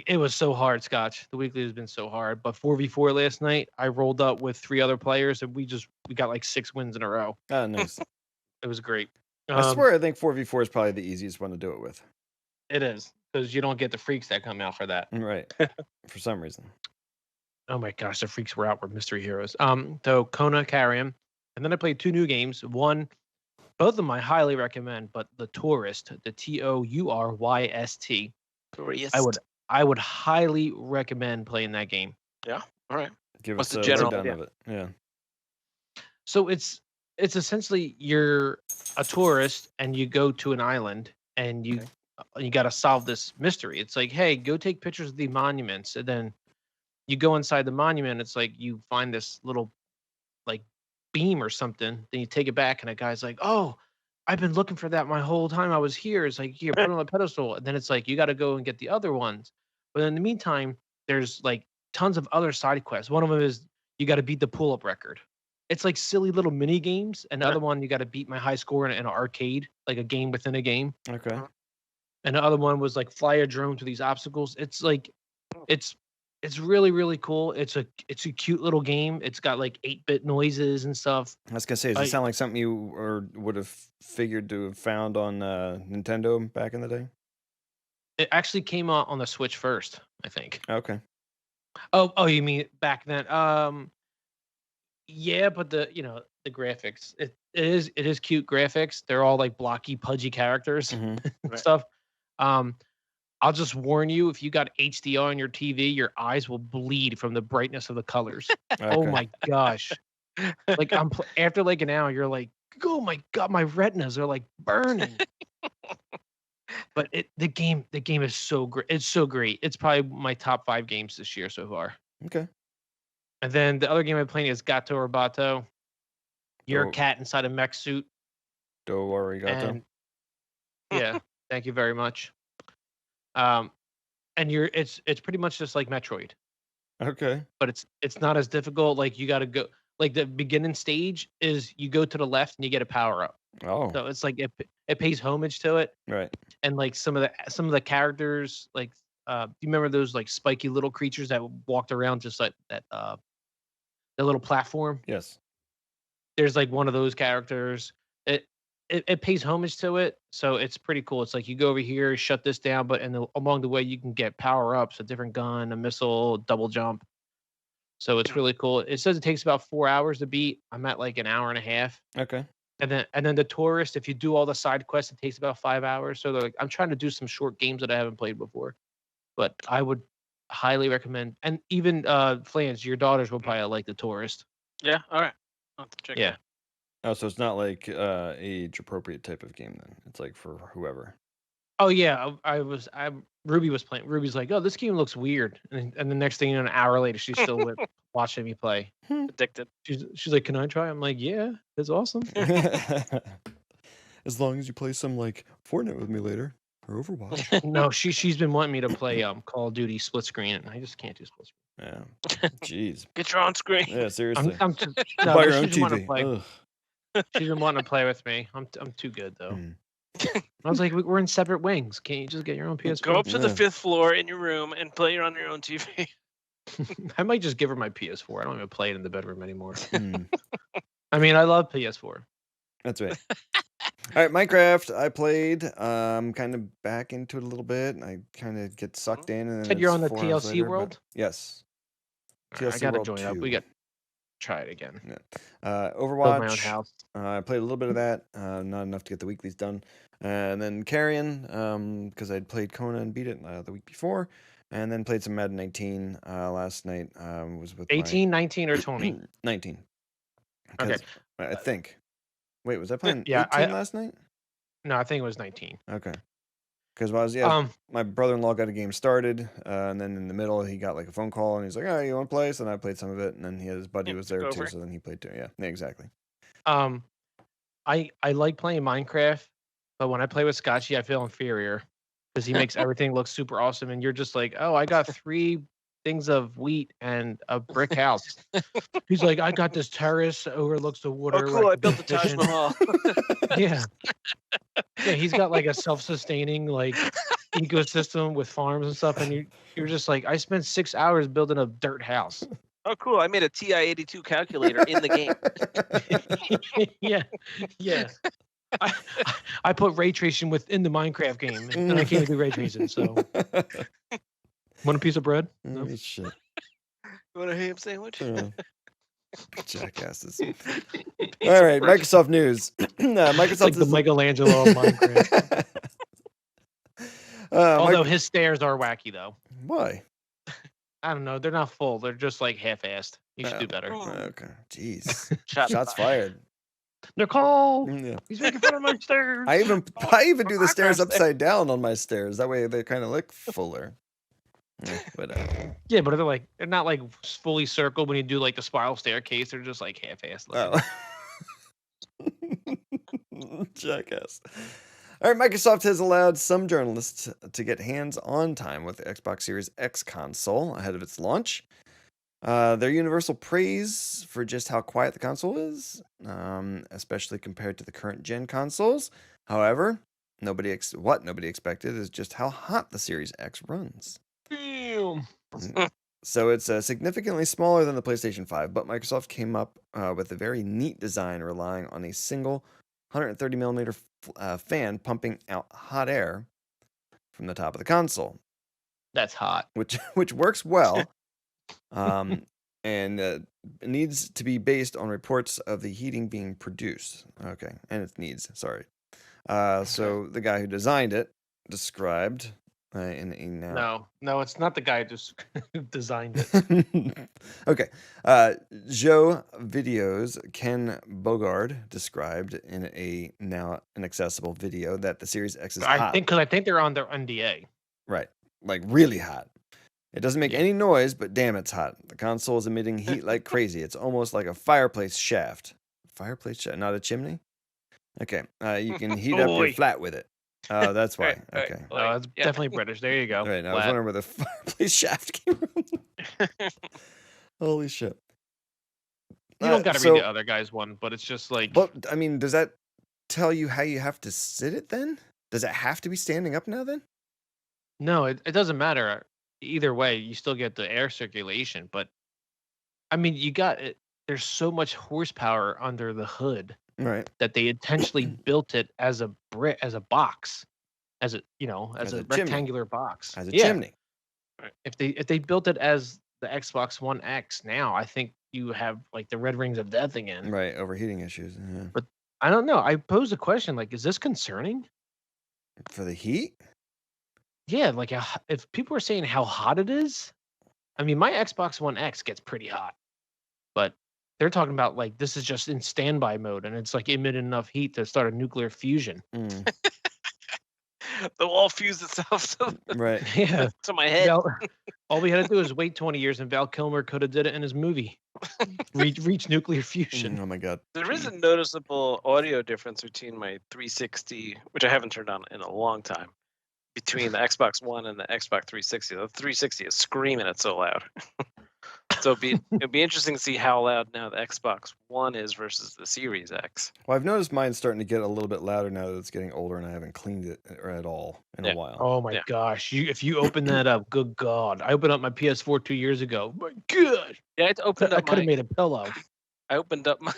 It was so hard, Scotch. The weekly has been so hard. But 4v4 last night, I rolled up with 3 other players, and we got like 6 wins in a row. Oh, nice. It was great. I swear, I think 4v4 is probably the easiest one to do it with. It is, because you don't get the freaks that come out for that. Right. For some reason. Oh my gosh, the freaks were out with mystery heroes. So Kona, Carrion, and then I played 2 new games. One, both of them I highly recommend, but the Touryst, the TourYst. I would highly recommend playing that game. Yeah. All right. Give What's us the a general rundown idea? of it. Yeah. So it's essentially you're a tourist and you go to an island and you got to solve this mystery. It's like, hey, go take pictures of the monuments, and then you go inside the monument. It's like you find this little like beam or something. Then you take it back, and a guy's like, "Oh, I've been looking for that my whole time I was here." It's like, "Here, put it on a pedestal." And then it's like you got to go and get the other ones. But in the meantime, there's like tons of other side quests. One of them is you got to beat the pull-up record. It's like silly little mini games. And the other one, you got to beat my high score in an arcade, like a game within a game. Okay. And the other one was like fly a drone through these obstacles. It's like, it's really, really cool. It's a cute little game. It's got like 8-bit noises and stuff. I was gonna say, does it sound like something you would have figured to have found on Nintendo back in the day? It actually came out on the Switch first, I think. Okay. Oh, you mean back then? Yeah, but the graphics, it is cute graphics. They're all like blocky, pudgy characters and stuff. I'll just warn you, if you got HDR on your TV, your eyes will bleed from the brightness of the colors. Oh Okay. my gosh! Like after like an hour, you're like, oh my god, my retinas are like burning. But the game is so great. It's so great. It's probably my top 5 games this year so far. Okay. And then the other game I'm playing is Gato Roboto. You're a Oh. cat inside a mech suit. Do worry, Gato. And yeah, thank you very much. And it's pretty much just like Metroid, Okay. but it's not as difficult. Like you got to go, like the beginning stage is you go to the left and you get a power up. Oh. So it's like it pays homage to it. Right. And like some of the characters, like do you remember those like spiky little creatures that walked around just like that the little platform? Yes. There's like one of those characters. It pays homage to it, so it's pretty cool. It's like you go over here, shut this down, but along the way you can get power ups, a different gun, a missile, double jump. So it's really cool. It says it takes about 4 hours to beat. I'm at like an hour and a half. Okay. And then the Tourist, if you do all the side quests, it takes about 5 hours. So like, I'm trying to do some short games that I haven't played before, but I would highly recommend. And even Flans, your daughters will probably like the Tourist. Yeah. All right. I'll have to check it Yeah. out. Oh, so it's not like age appropriate type of game then. It's like for whoever. Oh yeah, Ruby was playing. Ruby's like, oh, this game looks weird, and the next thing you know, an hour later, she's still watching me play. Addicted. She's like, can I try? I'm like, yeah, it's awesome. As long as you play some like Fortnite with me later or Overwatch. No, she's been wanting me to play Call of Duty split screen, and I just can't do split screen. Yeah. Jeez. Get your on screen. Yeah, seriously. I'm just, Buy your own she just wanna TV. play. Ugh. She didn't want to play with me. I'm too good though. Hmm. I was like, we're in separate wings. Can't you just get your own PS4? Go up to the Yeah. 5th floor in your room and play on your own TV. I might just give her my PS4. I don't even play it in the bedroom anymore. Hmm. I mean, I love PS4. That's right. All right, Minecraft. I played. Kind of back into it a little bit. I kind of get sucked in, and then Said you're it's on the 4 hours TLC later, but- world? Yes. I TLC gotta World join up. We 2. got try it again. Overwatch. Build my own house. I played a little bit of that. Not enough to get the weeklies done. And then Carrion, because I'd played Kona and beat it the week before. And then played some Madden 19 last night. Was with 18, 19, or 20? 19. Okay. 'Cause I think. Wait, was I playing Yeah, 18 last night? No, I think it was 19. Okay. Because my brother-in-law got a game started, and then in the middle he got like a phone call, and he's like, "Oh, you want to play?" So then I played some of it, and then his buddy was there took too, over. so then he played too. Yeah, exactly. I like playing Minecraft, but when I play with Scotchy, I feel inferior because he makes everything look super awesome, and you're just like, oh, I got 3 things of wheat and a brick house. He's like, I got this terrace that overlooks the water. Oh, where cool! I can built go the Taj fishing." Mahal. Yeah. Yeah, he's got like a self-sustaining like ecosystem with farms and stuff, and you're just like, I spent 6 hours building a dirt house. Oh, cool! I made a TI-82 calculator in the game. Yeah. I put ray tracing within the Minecraft game, and I can't do ray tracing. So, want a piece of bread? No. Oh, shit. You want a ham sandwich? Jackasses. All right, Microsoft news. Microsoft It's like the is Michelangelo of Minecraft. Although his stairs are wacky, though. Why? I don't know. They're not full. They're just like half-assed. You should do better. Okay, jeez. Shots Shots fired. Nicole, Yeah. he's making fun of my stairs. I even do the stairs upside down on my stairs. That way they kind of look fuller. Yeah, whatever. Yeah, but they're not like fully circled when you do like the spiral staircase. They're just like half-assed. looking. Oh. Jackass. All right, Microsoft has allowed some journalists to get hands-on time with the Xbox Series X console ahead of its launch. Their universal praise for just how quiet the console is, especially compared to the current gen consoles. However, what nobody expected is just how hot the Series X runs. Damn. So it's significantly smaller than the PlayStation 5, but Microsoft came up with a very neat design relying on a single 130 millimeter fan pumping out hot air from the top of the console, That's hot. which works well, and it needs to be based on reports of the heating being produced. Okay, and it needs. Sorry. So the guy who designed it described in a now. No, it's not the guy who designed it. Okay. Joe Video's Ken Bogard described in a now inaccessible video that the Series X is hot. I think they're on their NDA. Right. Like really hot. It doesn't make any noise, but damn, it's hot. The console is emitting heat like crazy. It's almost like a fireplace shaft. Fireplace shaft, not a chimney? Okay. You can heat up your Boy. flat with it. Oh, that's why. Right, Okay. right. No, it's definitely British. There you go. All right. I was Flat. wondering where the fireplace shaft came from. Holy shit. You don't got to so- read the other guy's one, but it's just like But I mean, does that tell you how you have to sit it then? Does it have to be standing up now then? no, it doesn't matter. Either way, you still get the air circulation. But I mean, you got it. There's so much horsepower under the hood Right. that they intentionally built it as a box, as a As a chimney. rectangular box. As a Yeah. chimney. If they built it as the Xbox One X now, I think you have like the red rings of death again. Right. Overheating issues. Yeah. I don't know. I posed a question like, is this concerning? For the heat? Yeah, like if people are saying how hot it is, I mean, my Xbox One X gets pretty hot, but they're talking about like this is just in standby mode and it's like emitting enough heat to start a nuclear fusion. Mm, The wall fused itself to, right. Yeah. to my head. All we had to do is wait 20 years and Val Kilmer could have did it in his movie. Reach nuclear fusion. Oh my god. There is a noticeable audio difference between my 360, which I haven't turned on in a long time, between the Xbox One and the Xbox 360. The 360 is screaming it so loud. So it'd be interesting to see how loud now the Xbox One is versus the Series X. Well, I've noticed mine's starting to get a little bit louder now that it's getting older, and I haven't cleaned it at all in Yeah. a while. Oh my Yeah. gosh! If you open that up, good God! I opened up my PS4 2 years ago. My God! Yeah, I opened I up could have my made a pillow. I opened up my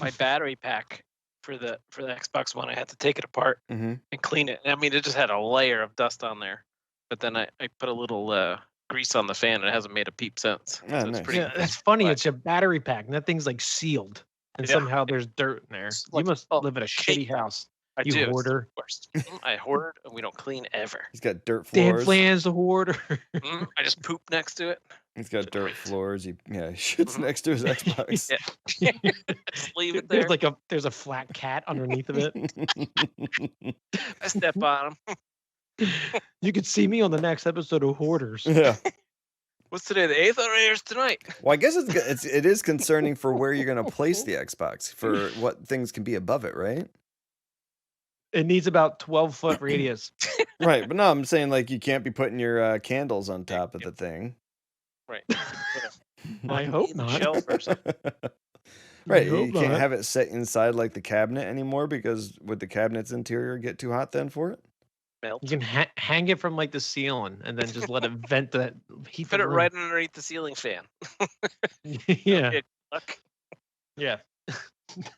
my battery pack for the Xbox One. I had to take it apart Mm-hmm. and clean it. I mean, it just had a layer of dust on there. But then I put a little grease on the fan, and it hasn't made a peep since. Ah, so it's nice. pretty. Yeah, that's funny. black. It's a battery pack, and that thing's like sealed, and Yeah. somehow there's dirt in there. It's You like must a live in a cake. shitty house. I You do. It's the hoarder. worst. I hoard, and we don't clean ever. He's got dirt Dan floors. Flan's the hoarder. I just poop next to it. He's got dirt Great. floors. He shits Mhm. next to his Xbox. Yeah. Just leave it there. There's a flat cat underneath of it. I step on them. You could see me on the next episode of Hoarders. Yeah. What's today? The 8th or airs tonight? Well, I guess it is concerning for where you're going to place the Xbox for what things can be above it, right? It needs about 12-foot radius. Right, but no, I'm saying like you can't be putting your candles on top of the thing. Right. I hope In the not. shelf or something. Right, hope you can't not. have it set inside like the cabinet anymore because would the cabinet's interior get too hot then for it? Melt. You can hang it from like the ceiling and then just let it vent that heat. Put the it room. right underneath the ceiling fan. Yeah. Good luck. Yeah.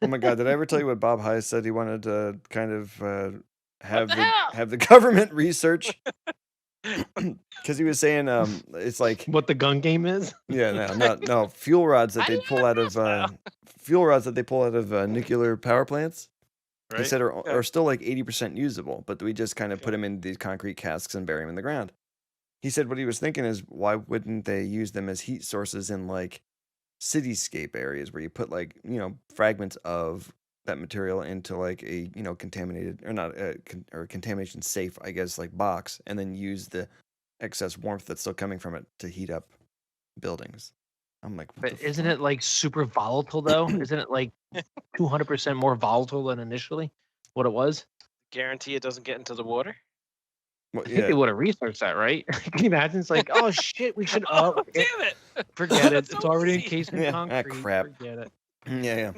Oh my god, did I ever tell you what Bob High said he wanted to kind of have the hell? have the government research? Because he was saying it's like What the gun game is? yeah, no fuel rods that they pull out of nuclear power plants. He Right? said are still like 80% usable, but we just kind of put them in these concrete casks and bury them in the ground. He said what he was thinking is why wouldn't they use them as heat sources in like cityscape areas where you put like fragments of that material into like a contaminated or not or contamination safe, I guess, like box, and then use the excess warmth that's still coming from it to heat up buildings. I'm like, what But the isn't fuck? it like super volatile though? Isn't it like 200% more volatile than initially what it was? Guarantee it doesn't get into the water? Well, I think they would have researched that, right? Can you imagine? It's like, oh shit, we should. Oh, damn it! Forget it. That's It's so already easy. encased in Yeah, concrete. crap. Forget it. yeah.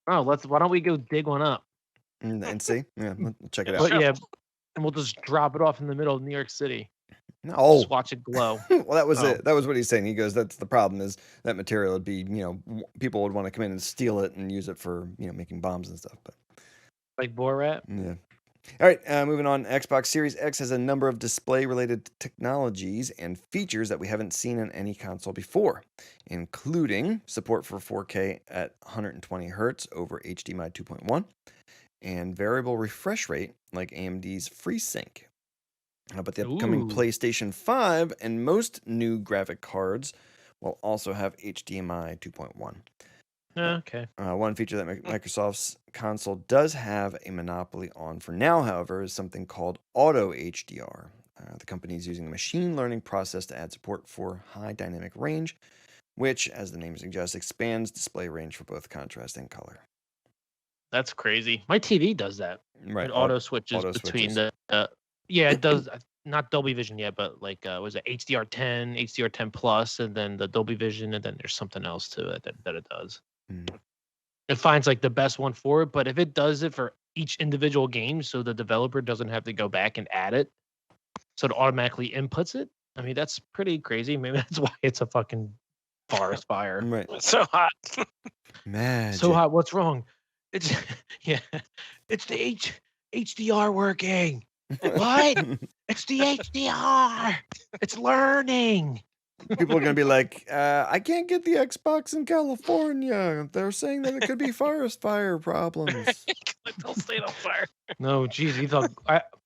Oh, why don't we go dig one up? And see, we'll check it out. But yeah, and we'll just drop it off in the middle of New York City. No, Just watch it glow. well, that was Oh. it. That was what he's saying. He goes, "That's the problem. Is that material would be, people would want to come in and steal it and use it for, making bombs and stuff." But Like Borat. yeah. All right, moving on. Xbox Series X has a number of display-related technologies and features that we haven't seen on any console before, including support for 4K at 120 Hz over HDMI 2.1, and variable refresh rate like AMD's FreeSync. But the upcoming Ooh. PlayStation 5 and most new graphic cards will also have HDMI 2.1. Okay. One feature that Microsoft's console does have a monopoly on for now, however, is something called Auto HDR. The company is using a machine learning process to add support for high dynamic range, which, as the name suggests, expands display range for both contrast and color. That's crazy. My TV does that. Right. It auto switches between switches. the. Yeah, it does. Not Dolby Vision yet, but like was it HDR10, HDR10 Plus, and then the Dolby Vision, and then there's something else to it that it does. Mm. It finds like the best one for it, but if it does it for each individual game, so the developer doesn't have to go back and add it, so it automatically inputs it. I mean, that's pretty crazy. Maybe that's why it's a fucking forest fire. Right. It's so hot. Magic. So hot. What's wrong? It's yeah. It's the HDR working. What? It's the HDR. It's learning. People are going to be like, I can't get the Xbox in California. They're saying that it could be forest fire problems. Like they'll stay on fire. No, geez, you thought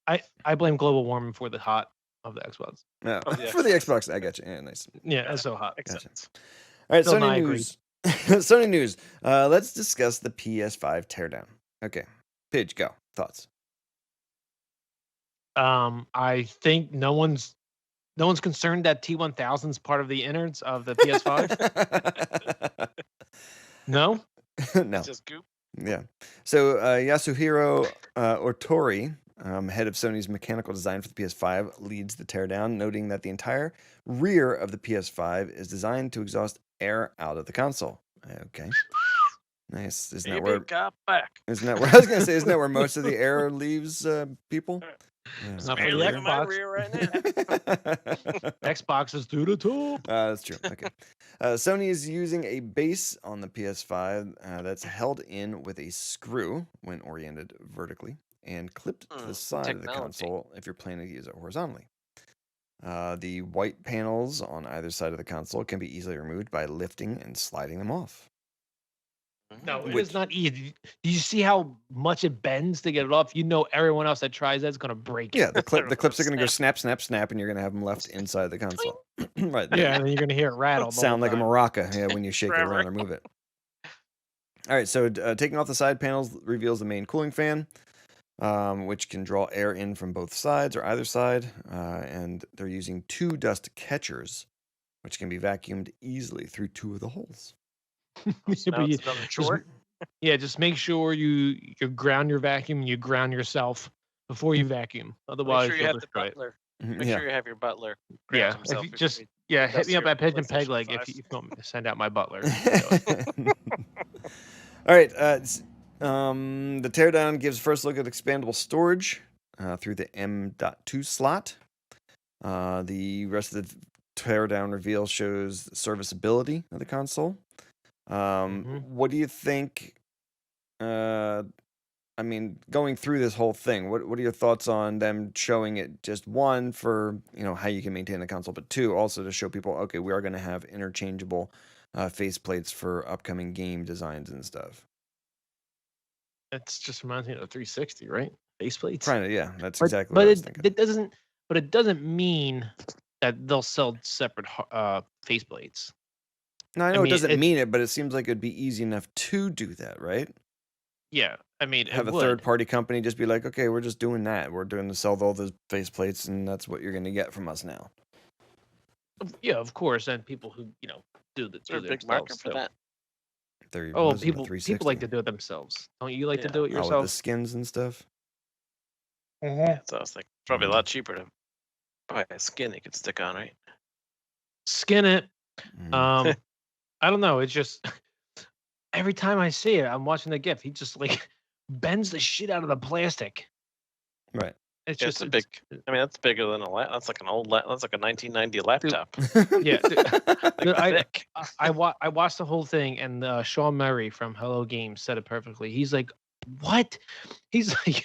I blame global warming for the hot of the Xbox. No, Oh, yeah. for the Xbox, I got you. Yeah, nice. Yeah, it's so hot. Makes Gotcha. sense. All right, Bill Nye Sony agreed. news. Sony news. Let's discuss the PS5 teardown. Okay, Pidge, go. Thoughts? I think no one's concerned that T-1000 is part of the innards of the PS5. No, No. Just goop. Yeah. So Yasuhiro Otori head of Sony's mechanical design for the PS5, leads the teardown, noting that the entire rear of the PS5 is designed to exhaust air out of the console. Okay. Nice. Isn't that where got back. I was gonna say, isn't that where most of the air leaves people? Not for the Barely in my Xbox. rear right now. Xbox is through the top. That's true. Okay. Sony is using a base on the PS5 that's held in with a screw when oriented vertically and clipped to the side of the technology. console if you're planning to use it horizontally. The white panels on either side of the console can be easily removed by lifting and sliding them off. No, it Which- is not easy. Do you see how much it bends to get it off? You know, everyone else that tries that's gonna break it. Yeah, the clips are going to go Snap. snap, snap, snap, and you're going to have them left inside the console. Right. Yeah, and then you're gonna hear it rattle. the Sound whole like a time. maraca when you shake it Forever. around or move it. All right, so taking off the side panels reveals the main cooling fan, which can draw air in from both sides or either side, and they're using 2 dust catchers, which can be vacuumed easily through 2 of the holes. Yeah, Now but you- it's another just- chore. Yeah, just make sure you ground your vacuum and you ground yourself before you vacuum. Make Otherwise, sure you you'll have the destroy it. butler. Mhm, Make yeah. sure you have your butler. Yeah, Grab if himself you before just he hit dust me up your at Pigeon Peg PlayStation Leg 5. if you want me to send out my butler. All right. The teardown gives first look at expandable storage through the M.2 slot. The rest of the teardown reveal shows serviceability of the console. What do you think? I mean, going through this whole thing, what are your thoughts on them showing it just one for how you can maintain the console, but 2 also to show people, okay, we are going to have interchangeable faceplates for upcoming game designs and stuff. That's just reminds me of the 360, right? Faceplates. Kind of, yeah. That's But, exactly but what I was it, thinking. it doesn't. But it doesn't mean that they'll sell separate faceplates. No, I know mean, it doesn't it- mean it, but it seems like it'd be easy enough to do that, right? Yeah, I mean, Have it a would. third-party company just be like, okay, we're just doing that. We're doing to sell all those faceplates, and that's what you're going to get from us now. Yeah, of course, and people who do the Is there do a it big market themselves, for so- that? There Oh, was in the people like 360. to do it themselves. Don't you like to Yeah. do it Oh, with the yourself? skins and stuff. So I was like, probably a lot cheaper to buy a skin you could stick on, right? Skin it. Mm. I don't know. It's just every time I see it, I'm watching the GIF. He just like bends the shit out of the plastic. Right. It's Yeah, just it's a big. I mean, that's bigger than a that's like an old. That's like a 1990 laptop. Yeah, Like dude, thick. I watched the whole thing, and Sean Murray from Hello Games said it perfectly. He's like, "What?" He's like,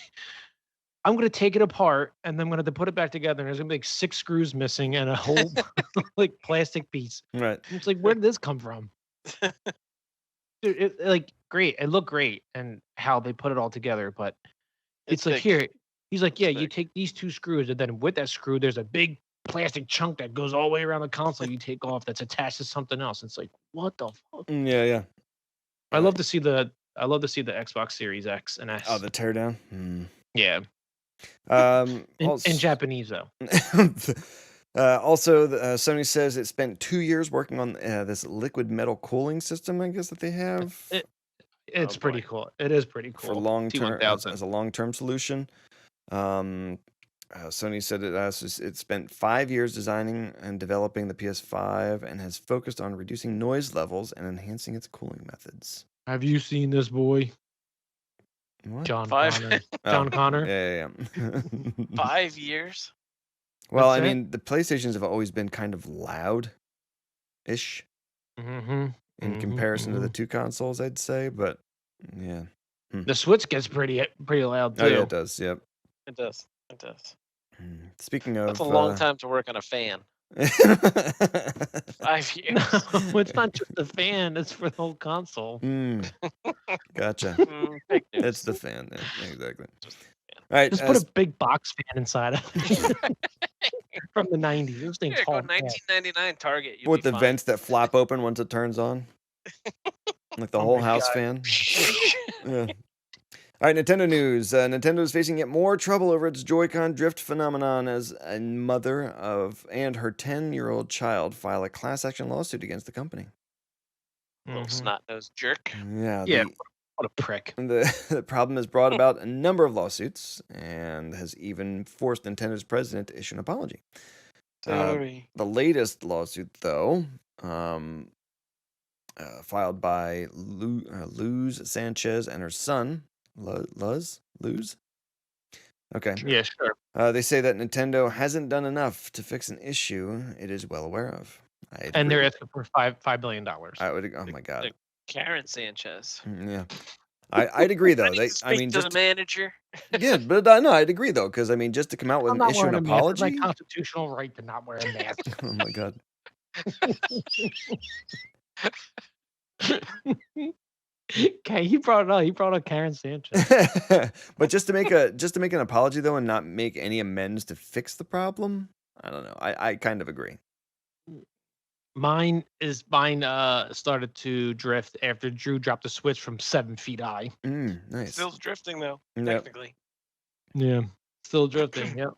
"I'm gonna take it apart, and then I'm gonna have to put it back together, and there's gonna be like 6 screws missing and a whole like plastic piece." Right. And it's like, where did this come from? Dude, like great. It looked great, and how they put it all together, but it's like big. here. He's like, yeah, It's you big. take these 2 screws, and then with that screw, there's a big plastic chunk that goes all the way around the console. You take off that's attached to something else. It's like, what the fuck? Yeah, yeah. I love to see the Xbox Series X and S. Oh, the teardown. Hmm. Yeah, Um, in Japanese though. Also, Sony says it spent 2 years working on this liquid metal cooling system, I guess, that they have It's Oh, pretty boy. cool. It is pretty cool. for long term as T-1000. a long term solution. Sony said it spent 5 years designing and developing the PS5 and has focused on reducing noise levels and enhancing its cooling methods. Have you seen this boy, What? John 5 Connor? Oh, John Connor. Yeah. 5 years. Well, What's I that? mean, the PlayStations have always been kind of loud-ish Mm-hmm. in comparison to the 2 consoles, I'd say. But yeah. The Switch gets pretty loud too. Oh yeah, it does. Yep. It does. It does. Speaking of, That's a long time to work on a fan. 5 years. No, it's not just the fan; it's for the whole console. Gotcha. Fake news. It's the fan. Yeah, exactly. All right. Just put a big box fan inside of it from the '90s. Those things Here, go haul ass. 1999 Target. You'll with be the fine. vents that flop open once it turns on, like the Oh whole my house God. fan. Yeah. All right, Nintendo news. Nintendo is facing yet more trouble over its Joy-Con drift phenomenon as a mother of and her 10-year-old child file a class action lawsuit against the company. Little Mhm. snot-nosed jerk. Yeah. Yeah. What a prick. The problem has brought about a number of lawsuits and has even forced Nintendo's president to issue an apology. Sorry. The latest lawsuit, though, filed by Luz Sanchez and her son, Luz? Okay. Yeah, sure. They say that Nintendo hasn't done enough to fix an issue it is well aware of. And they're asking for $5 billion. I would. Oh my god. Karen Sanchez. Yeah. I'd agree though. I need to speak to the manager. Yeah, but no, I'd agree though, because I mean, just to come out with I'm an not issue an wearing a mask. It's apology. my constitutional right to not wear a mask. Oh my god. Okay, he brought it up. He brought up Karen Sanchez. But just to make an apology though, and not make any amends to fix the problem, I don't know. I kind of agree. Mine started to drift after Drew dropped the Switch from 7 feet high. Nice. Still drifting though, Yep. technically. Yeah, still drifting. Yep.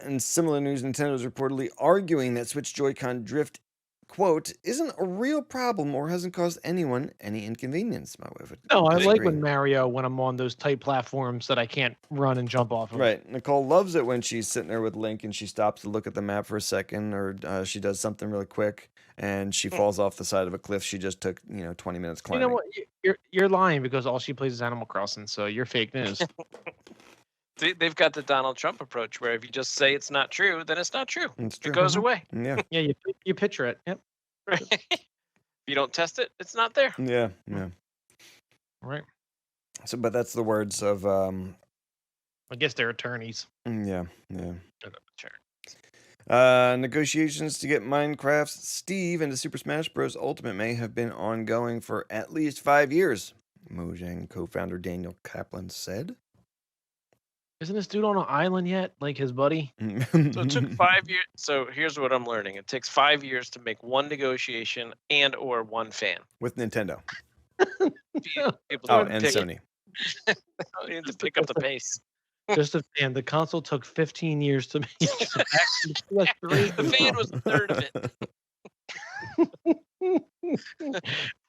In similar news, Nintendo is reportedly arguing that Switch Joy-Con drift, quote, isn't a real problem or hasn't caused anyone any inconvenience. My wife would No, I like disagree. when Mario, when I'm on those tight platforms that I can't run and jump off of. Right. Nicole loves it when she's sitting there with Link and she stops to look at the map for a second, or she does something really quick and she falls off the side of a cliff she just took 20 minutes You climbing. know what? You're lying because all she plays is Animal Crossing, so you're fake news. They've got the Donald Trump approach where if you just say it's not true, then it's not true. It's true. It goes away. Yeah. Yeah, you picture it. Yep. Right? If you don't test it, it's not there. Yeah. Right. So, but that's the words of I guess they're attorneys. yeah. Sure. Negotiations to get Minecraft's Steve into Super Smash Bros. Ultimate may have been ongoing for at least 5 years, Mojang co-founder Daniel Kaplan said. Isn't this dude on an island yet, like his buddy? So it took 5 years. So here's what I'm learning. It takes 5 years to make one negotiation and or one fan. With Nintendo. People Oh, to and pick- Sony. You need to pick up the pace. Just a fan. The console took 15 years to make. The fan was a third of it.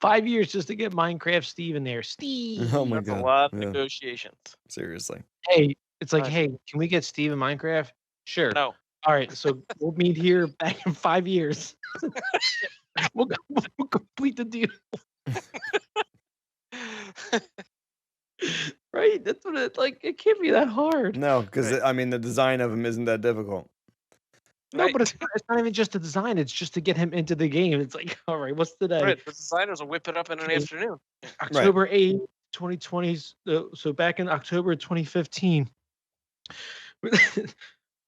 5 years just to get Minecraft Steve in there. Steve. Oh my That's god. a lot of Yeah. negotiations. Seriously. Hey, it's like, Right. hey, can we get Steve in Minecraft? Sure. No. All right, so we'll meet here back in 5 years. we'll complete the deal. Right? That's what it like. It can't be that hard. No, because Right. I mean the design of him isn't that difficult. No, Right. but it's not even just the design. It's just to get him into the game. It's like, all right, what's today? Right. The designers will whip it up in an Okay. afternoon. October 8th, 2020. So back in October 2015,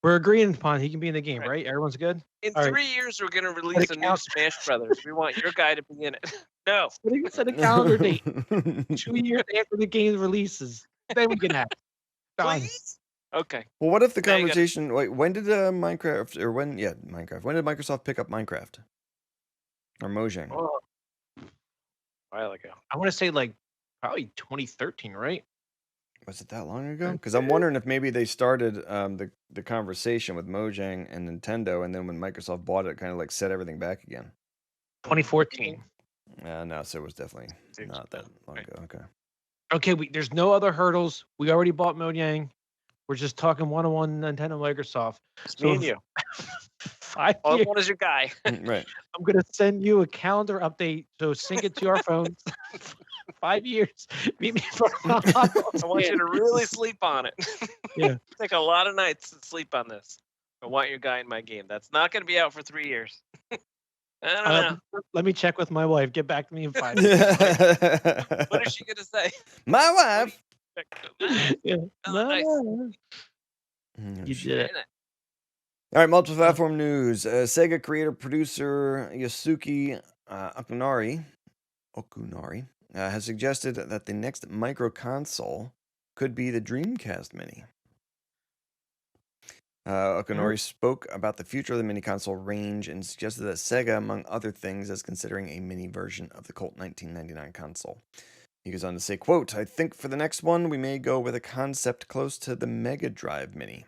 we're agreeing upon he can be in the game, Right. right? Everyone's good? In All right. 3 years, we're going to release a new count. Smash Brothers. We want your guy to be in it. No. Set a calendar date. 2 years after the game releases. Then we can have it. Done. Please? Okay. Well, what if the Now you gotta- conversation? Wait, when did Minecraft or when? Yeah, Minecraft. When did Microsoft pick up Minecraft? Or Mojang? Oh. A while ago. I want to say like probably 2013, right? Was it that long ago? Because I'm wondering if maybe they started the conversation with Mojang and Nintendo, and then when Microsoft bought it, kind of like set everything back again. 2014. No, so it was definitely Seems not that long right. ago. Okay. Okay, there's no other hurdles. We already bought Mojang. We're just talking one-on-one Nintendo Microsoft. It's So me and you. 5 All I years. want is your guy. Right. I'm gonna send you a calendar update. So sync it to our phones. 5 years. Meet me for I want you to really sleep on it. Yeah. Take a lot of nights to sleep on this. I want your guy in my game. That's not going to be out for 3 years. I don't know. Let me check with my wife. Get back to me in 5 years. What is she going to say? My wife. Yeah. Oh, nice. Mm, You shit. did it. All right, multi-platform news. Sega creator producer Yasuki Okunari has suggested that the next micro console could be the Dreamcast Mini. Okunari spoke about the future of the mini console range and suggested that Sega, among other things, is considering a mini version of the Colt 1999 console. He goes on to say, quote, I think for the next one, we may go with a concept close to the Mega Drive Mini.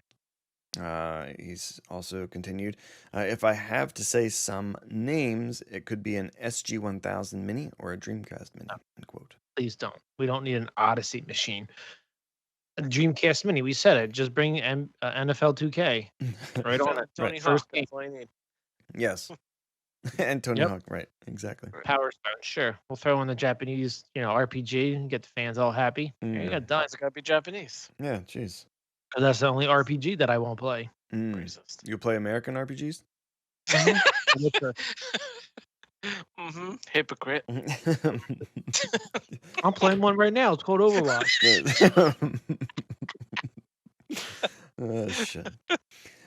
He's also continued, if I have to say some names, it could be an SG-1000 Mini or a Dreamcast Mini, end quote. Please don't. We don't need an Odyssey machine. A Dreamcast Mini. We said it. Just bring NFL 2K. Right on it. Tony First Hawk. game. That's all you need. Yes. And Tony Yep. Hawk, right? Exactly. Power Stone. Sure. We'll throw in the Japanese, RPG and get the fans all happy. There you go. Done. It's gotta be Japanese. Yeah, jeez. Because that's the only RPG that I won't play. Racist. You play American RPGs? Hypocrite. I'm playing one right now. It's called Overwatch. Oh, shit.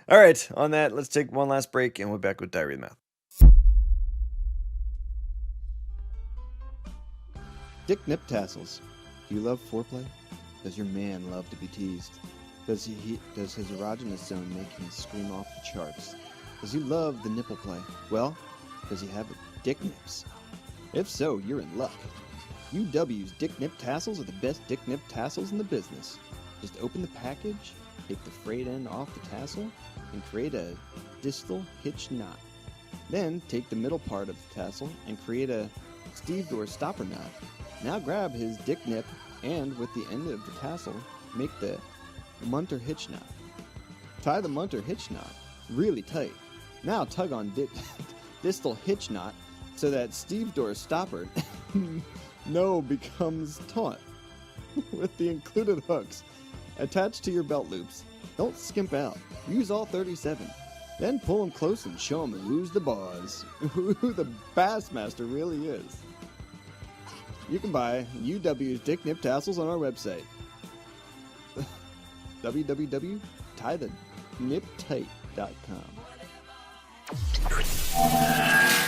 All right, on that, let's take one last break, and we're back with Diarrhea of the Mouth. Dick Nip Tassels. Do you love foreplay? Does your man love to be teased? Does his erogenous zone make him scream off the charts? Does he love the nipple play? Well, does he have dick nips? If so, you're in luck. UW's Dick Nip Tassels are the best Dick Nip Tassels in the business. Just open the package, take the frayed end off the tassel, and create a distal hitch knot. Then take the middle part of the tassel and create a stevedore stopper knot. Now grab his dick nip and with the end of the tassel, make the munter hitch knot. Tie the munter hitch knot really tight. Now tug on distal hitch knot so that stevedore stopper no becomes taut with the included hooks attached to your belt loops. Don't skimp out. Use all 37. Then pull them close and show them who's the boss, who the Bassmaster really is. You can buy UW's Dick Nip Tassels on our website. www.titheniptight.com.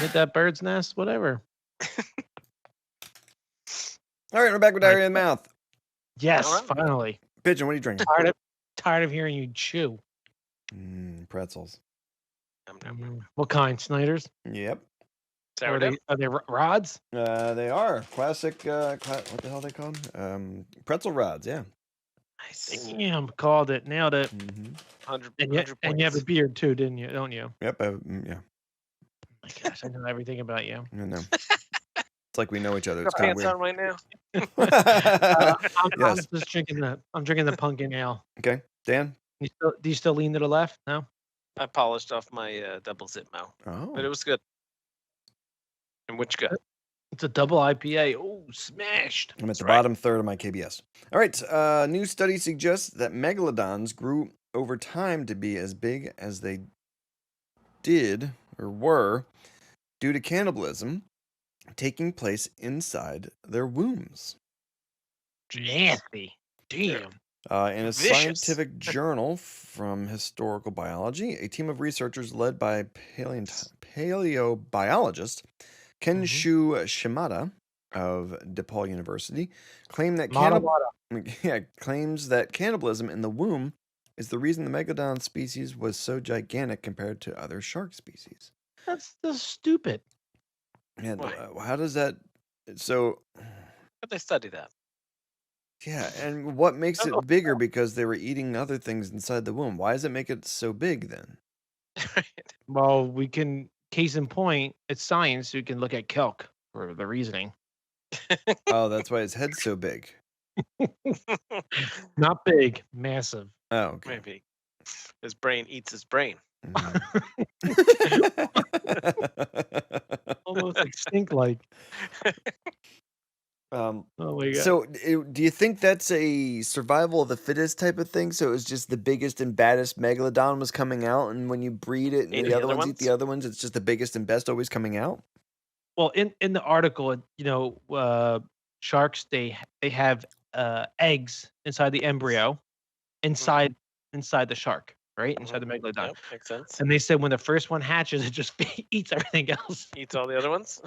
Hit that bird's nest, whatever. All right, we're back with Diarrhea of the Mouth. Yes, All right. finally. Pigeon, what are you drinking? Tired of hearing you chew. Pretzels. What kind? Snyder's? Yep. Are they rods? They are classic. What the hell are they called? Pretzel rods. Yeah. Nice. Damn, called it, nailed it. 100, And you have a beard too, didn't you? Don't you? Yep. Yeah. My gosh, I know everything about you. I know. It's like we know each other. It's Got kind of pants weird. on right now. I'm just drinking I'm drinking the pumpkin ale. Okay, Dan. Do you still lean to the left? No. I polished off my double Cit-MO, but it Oh. was good. And which good? It's a double IPA. Oh, smashed. I'm at the right. bottom third of my KBS. All right. New study suggests that megalodons grew over time to be as big as they did or were due to cannibalism taking place inside their wombs. Nasty. Damn. In a Vicious. scientific journal from Historical Biology, a team of researchers led by paleobiologist Kenshu Shimada of DePaul University claims that cannibalism in the womb is the reason the megalodon species was so gigantic compared to other shark species. That's stupid. And Why? how does that? So But they study that. yeah, and what makes it bigger? Because they were eating other things inside the womb. Why does it make it so big then? Well, we can, case in point, it's science. We can look at kelk for the reasoning. Oh, that's why his head's so big. Not big, massive. Oh, okay. Maybe his brain eats his brain. Almost extinct like. Oh my God. So, do you think that's a survival of the fittest type of thing? So it was just the biggest and baddest megalodon was coming out, and when you breed it, and Eat the other ones eat the other ones, it's just the biggest and best always coming out. Well, in the article, sharks they have eggs inside the embryo, inside the shark, right inside the megalodon. Yep, makes sense. And they said when the first one hatches, it just eats everything else. Eats all the other ones.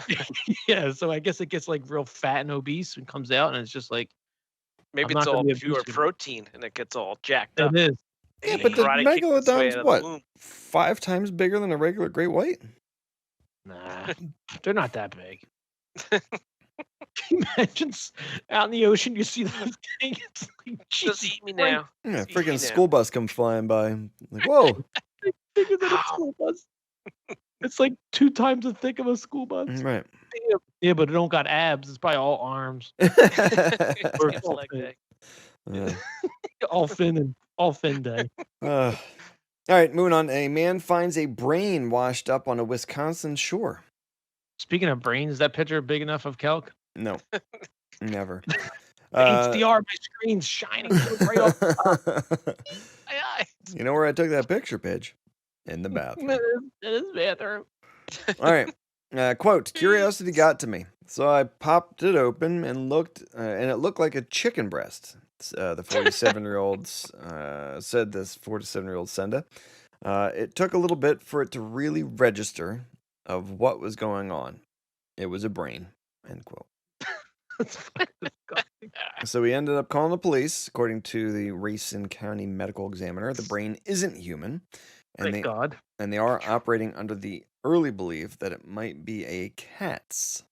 Yeah, so I guess it gets like real fat and obese and comes out, and it's just like Maybe I'm it's not gonna all be a pure beast. protein, and it gets all jacked up. it is. Yeah, And but the karate kicks its way megalodon's out of the what? womb. 5 times bigger than a regular great white? Nah, they're not that big. Can you imagine out in the ocean, you see this thing? It's like, Just Jesus eat me Christ, now. Yeah, Just eat me freaking now. school bus comes flying by. Like, whoa. bigger than a Ow. school bus. It's like 2 times the thick of a school bus. Right. Yeah, but it don't got abs. It's probably all arms. It's Or got all leg fin. day. Yeah. All fin day. All right, moving on. A man finds a brain washed up on a Wisconsin shore. Speaking of brains, is that picture big enough of Kelk? No, never. The HDR, my screen's shining so bright off my eyes. You know where I took that picture, Pidge? In the bathroom. In his bathroom. All right. Quote, curiosity got to me. So I popped it open and looked, and it looked like a chicken breast. The 47-year-old said this 47-year-old Senda. It took a little bit for it to really register of what was going on. It was a brain, end quote. So we ended up calling the police. According to the Racine County Medical Examiner, the brain isn't human. Thank God. And they are operating under the early belief that it might be a cat's.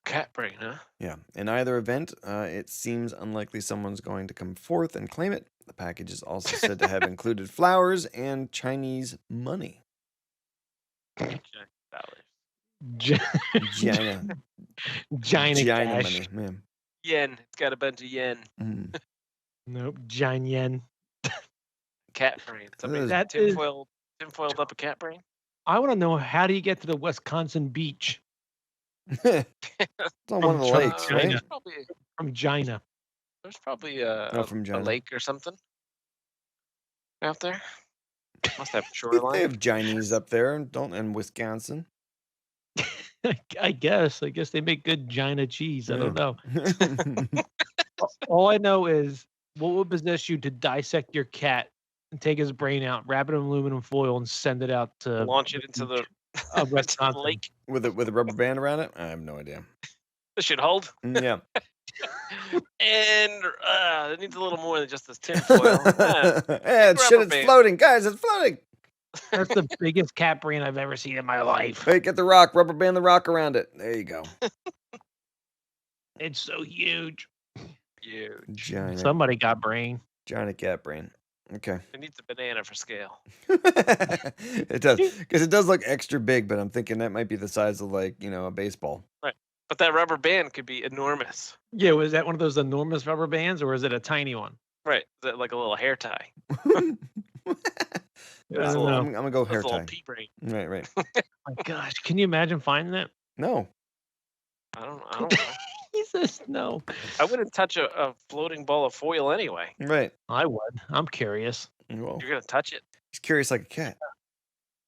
Cat brain, huh? Yeah. In either event, it seems unlikely someone's going to come forth and claim it. The package is also said to have included flowers and Chinese money. Gina China cash. money, man. Yen. It's got a bunch of yen. Mm. Nope, Giant yen. Cat brain. Somebody That tinfoiled up a cat brain. I want to know, how do you get to the Wisconsin beach It's on one of the China. lakes, right? There's probably, from Gina? there's probably From a China. lake or something out there. Must have They shoreline. have Chinese up there, in Wisconsin. I guess they make good Gina cheese. I don't know. know. All I know is, what would possess you to dissect your cat and take his brain out, wrap it in aluminum foil, and send it out to Launch it into the, of into the Wisconsin? lake. with a rubber band around it? I have no idea. This should hold. Yeah. And it needs a little more than just this tinfoil. Yeah, shit, rubber it's band. floating. Guys, it's floating. That's the biggest cat brain I've ever seen in my life. Hey, get the rock, rubber band the rock around it. There you go. It's so huge. Huge. Giant, Somebody got brain. giant cat brain. Okay. It needs a banana for scale. It does, because it does look extra big, but I'm thinking that might be the size of, like, a baseball. But that rubber band could be enormous. Yeah, was that one of those enormous rubber bands, or is it a tiny one? Right. Is that like a little hair tie? I don't know. I'm gonna go That's hair a little tie. pea brain. Right. My gosh, can you imagine finding that? No. I don't know. He says no. I wouldn't touch a floating ball of foil anyway. Right. I would. I'm curious. Well, You're gonna touch it. he's curious like a cat.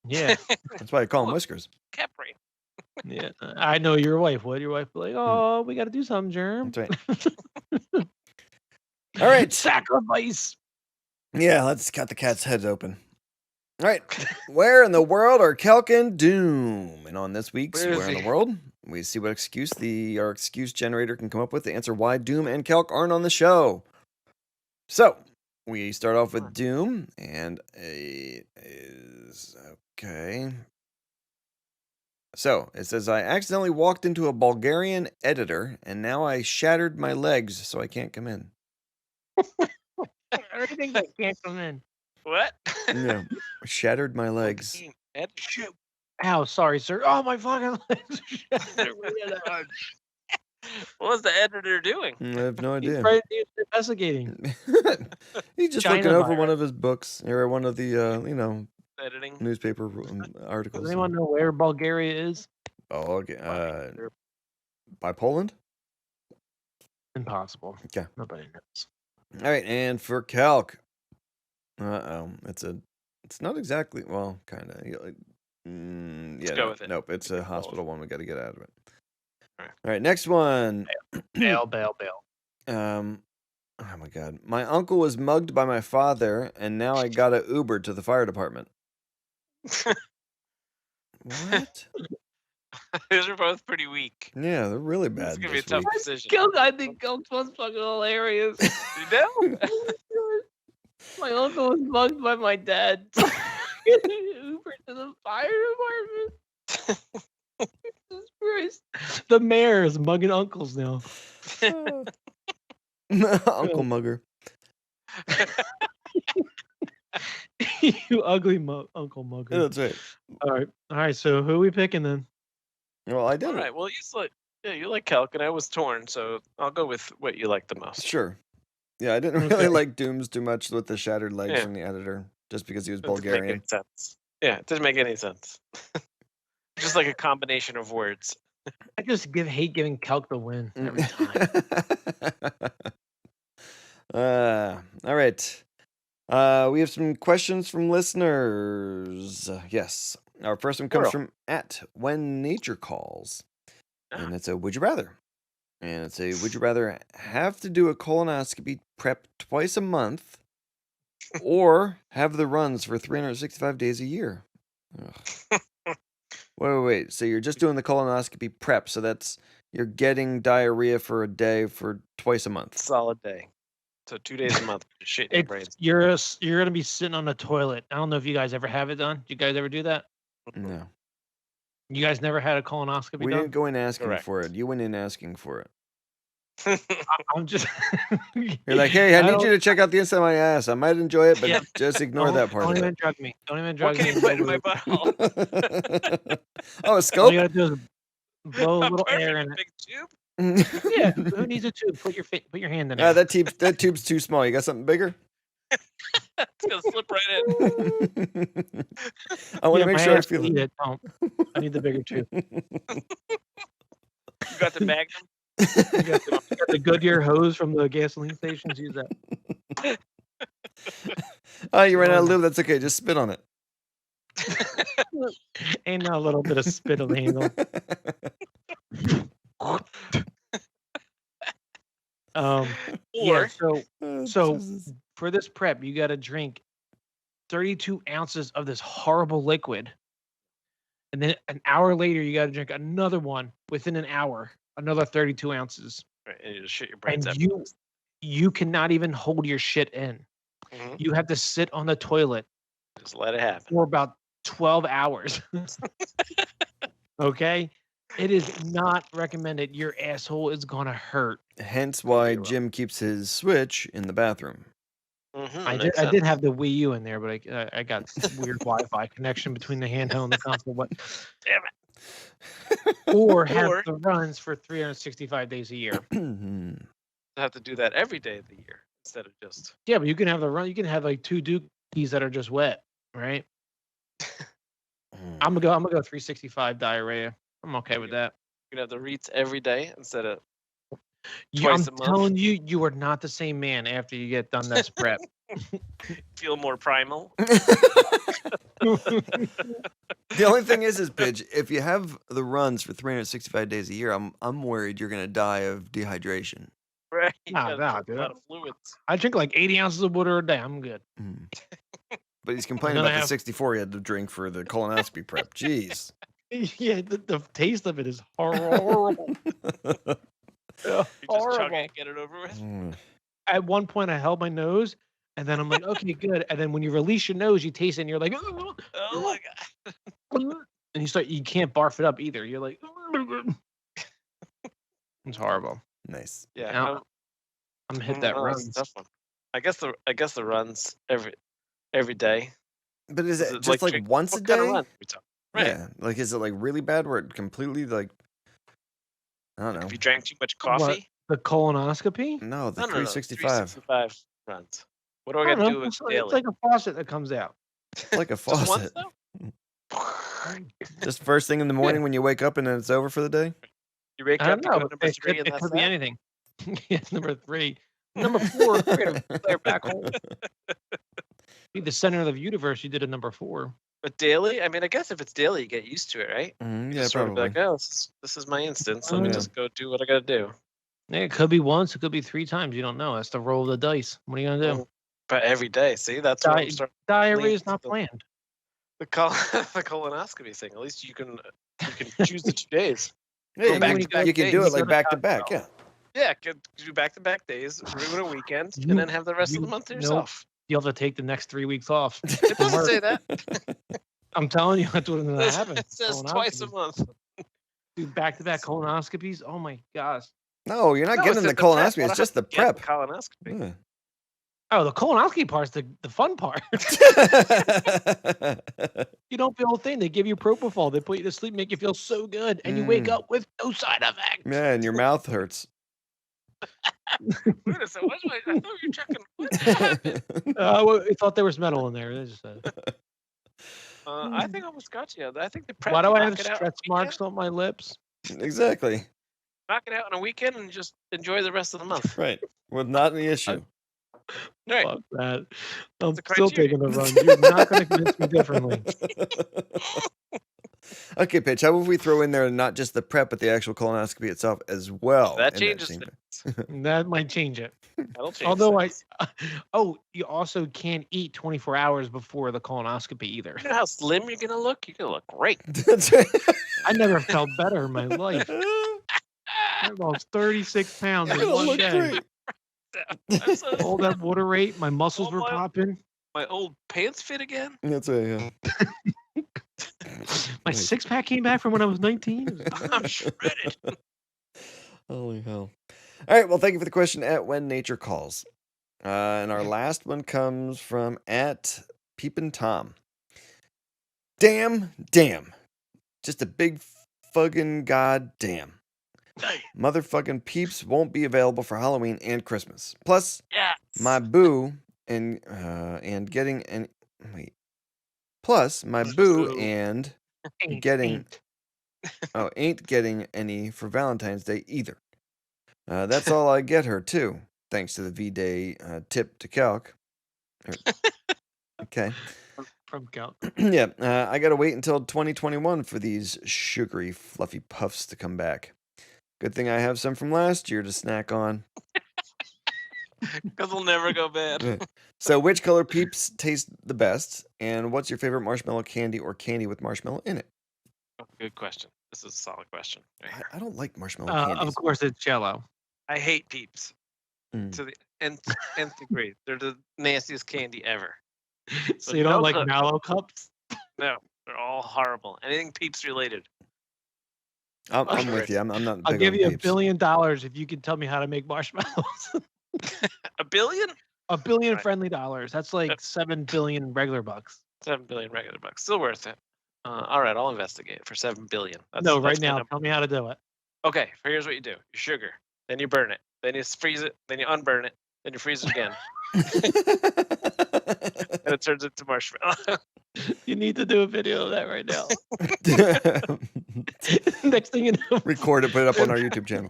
Yeah, That's why I call him Look. Whiskers. Cat brain. yeah. I know your wife would. Your wife would be like, "Oh, we got to do something, Germ." That's right. All right. Sacrifice. Yeah, let's cut the cat's heads open. All right. Where in the world are Kelk and Doom? And on this week's Where is Where in he? the World, we see what excuse our excuse generator can come up with to answer why Doom and Kelk aren't on the show. So, we start off with Doom, and it is okay. So, it says, I accidentally walked into a Bulgarian editor, and now I shattered my legs, so I can't come in. Everything that can't come in. What? Yeah, shattered my legs. Shoot. Ow, sorry, sir. Oh, my fucking legs are shattered. What was the editor doing? I have no He's idea. right, he's investigating. He's just China looking over virus. one of his books or one of the Editing. newspaper articles. Does anyone know where Bulgaria is? Oh, okay. By Poland. Impossible. Okay. Nobody knows. All right, and for Calc, it's not exactly, well, kind of. Yeah, go with it. Nope, it's a Both. hospital one. We got to get out of it. All right. All right, next one. Bail. Oh my God, my uncle was mugged by my father, and now I got a Uber to the fire department. What? Those are both pretty weak. Yeah, they're really This bad. is gonna be a this tough week. decision. I think Ghost was fucking hilarious. You know? My uncle was mugged by my dad. Uber to the fire department. Jesus Christ. The mayor is mugging uncles now. Uncle Mugger. You ugly Uncle Mugger. Yeah, that's right. All right. So who are we picking then? Well, I did. All right. Well, you like Kelk, and I was torn, so I'll go with what you like the most. Sure. Yeah, I didn't really Okay. like Dooms too much with the shattered legs Yeah. from the editor, just because he was It doesn't make any Bulgarian. sense. Yeah, it doesn't make any sense. Just like a combination of words. I just hate giving Kelk the win every time. All right. We have some questions from listeners. Yes. Our first one comes Plural. from @WhenNatureCalls. Ah. And it's a would you rather. And it's a would you rather have to do a colonoscopy prep twice a month or have the runs for 365 days a year? Ugh. Wait. So you're just doing the colonoscopy prep. So you're getting diarrhea for a day for twice a month. Solid day. So 2 days a month. Shit in your brains. You're gonna be sitting on the toilet. I don't know if you guys ever have it done. You guys ever do that? No. You guys never had a colonoscopy We done? didn't go in asking Correct. for it. You went in asking for it. I'm just. You're like, hey, I need you to check out the inside of my ass. I might enjoy it, but Yeah. just ignore that part Don't of even it. drug me. Don't even What drug can me. you put in my butthole? Oh, a All scope? you gotta do is blow a little air in it. Big tube? Yeah, who needs a tube? Put your hand in there. That tube's too small. You got something bigger? It's gonna slip right in. I want to Yeah, make my sure I ass feel will eat it. it. Don't. I need the bigger tube. You got the Magnum? You got the Goodyear hose from the gasoline stations. Use that. Oh, you ran out of lube. That's okay. Just spit on it. Ain't no little bit of spit on the handle. Yeah. Or So Jesus. for this prep, you got to drink 32 ounces of this horrible liquid, and then an hour later, you got to drink another one within an hour, another 32 ounces, right, and you just shit your brains and out. you cannot even hold your shit in. Mhm. You have to sit on the toilet Just let it happen. for about 12 hours. Okay? It is not recommended. Your asshole is going to hurt. Hence why You're welcome. Jim keeps his Switch in the bathroom. I did have the Wii U in there, but I got weird Wi-Fi connection between the handheld and the console. But Damn or have Or- the runs for 365 days a year. I have to do that every day of the year instead of just. Yeah, but you can have the run. You can have like 2 dookies that are just wet, right? I'm gonna go 365 diarrhea. I'm okay with that. You can have the Reeds every day instead of. I'm Twice a month. telling you, you are not the same man after you get done this prep. Feel more primal. The only thing is Pidge, if you have the runs for 365 days a year, I'm worried you're gonna die of dehydration. Right. You Nah, gotta drink dude. a lot of fluids. I drink like 80 ounces of water a day. I'm good. But he's complaining then I about the have- 64 he had to drink for the colonoscopy prep. Jeez. Yeah, the taste of it is horrible. You just chug Horrible. it, get it over with. At one point, I held my nose, and then I'm like, okay, good. And then when you release your nose, you taste it, and you're like, Oh my god. and you can't barf it up either. You're like, it's horrible. Nice. Yeah. Now, I'm hit that no, that's a runs. tough one. I guess the runs every day. But is it Is just like drink- once a what kind of day? run are we talking? Right. Yeah. Like, is it like really bad where it completely like, I don't know. If you drank too much What? coffee. The colonoscopy? No, the No, 365. 365 runs. What do I I got don't to know. do with It's daily? like a faucet that comes out. Like a Just once faucet. though? Just first thing in the morning when you wake up and then it's over for the day? You wake I up, don't you know. go to number It 3, could, and it that's could be that? anything. Yeah, number 3. Number 4, they're back home. Be the center of the universe. You did a number 4. But daily? I mean, I guess if it's daily, you get used to it, right? Mm, You yeah, just sort of be probably. like, oh, this is my instance. Let me Yeah. just go do what I got to do. Yeah, it could be once. It could be 3 times. You don't know. That's the roll of the dice. What are you gonna do? But every day, see, that's what I'm starting. Diarrhea is leans not to- planned. The colonoscopy thing. At least you can choose the 2 days. Yeah, Go you back can, to back you can do days. it like back to back. Yeah. Yeah, do back-to-back days, ruin a weekend, You- and then have the rest of the you- month to nope. yourself. You'll have to take the next 3 weeks off. It doesn't say that. I'm telling you, that's what's gonna happen. It says twice a Colonoscopies. month. Do back-to-back colonoscopies. Oh my gosh. No, you're not No, getting it's the just prep. colonoscopy. I It's don't just the have to get prep. Colonoscopy. You don't feel a thing. They give you propofol. They put you to sleep, make you feel so good, and you wake up with no side effects. Man, your mouth hurts. Wait a second. I thought you were checking. What happened? I thought there was metal in there. They just, I think I almost got you. I think the prep. why do you I knock have it out stretch on a marks weekend, on my lips? Exactly. Knock it out on a weekend and just enjoy the rest of the month. Right. With not an issue. Right. Fuck that. I'm the still criteria. taking the run. You're not going to convince me differently. Okay, Pitch, how about we throw in there not just the prep, but the actual colonoscopy itself as well? That in changes same things. That might change it. That'll change Although things. you also can't eat 24 hours before the colonoscopy either. You know how slim you're gonna look? You're gonna look great. That's right. I never felt better in my life. I lost 36 pounds in It'll one look day. great. I'm so- All that water weight, my muscles were my- popping. my old pants fit again. That's right, yeah. My Nice. six-pack came back from when I was 19. I'm shredded. Holy hell. All right, well, thank you for the question at When Nature Calls. And our last one comes from at Peepin' Tom. Damn. Just a big fucking goddamn. Motherfucking peeps won't be available for Halloween and Christmas. Plus, Yeah. my boo and getting an wait. Plus, my boo Boo. and Ain't- getting ain't. ain't getting any for Valentine's Day either. That's all I get her too, thanks to the V-Day tip to Calc. Okay. From Cal. Yeah, I gotta wait until 2021 for these sugary, fluffy puffs to come back. Good thing I have some from last year to snack on. Because they'll never go bad. So, which color peeps taste the best? And what's your favorite marshmallow candy or candy with marshmallow in it? Good question. This is a solid question. Right here. I don't like marshmallow Of candies. course, it's Jello. I hate peeps Mm. to the nth degree. They're the nastiest candy ever. So you don't no like cup. mallow cups? No, they're all horrible. Anything peeps related. I'm with you. I'm not I'll big give on you $1 peeps. billion if you can tell me how to make marshmallows. $1 billion? $1 billion Right. friendly dollars. That's like 7 billion regular bucks. 7 billion regular bucks. Still worth it. All right, I'll investigate for 7 billion. No, That's right my now. number. Tell me how to do it. Okay, here's what you do: you sugar, then you burn it, then you freeze it, then you unburn it, then you freeze it again, and it turns into marshmallow. You need to do a video of that right now. Next thing you know, Record it, put it up on our YouTube channel.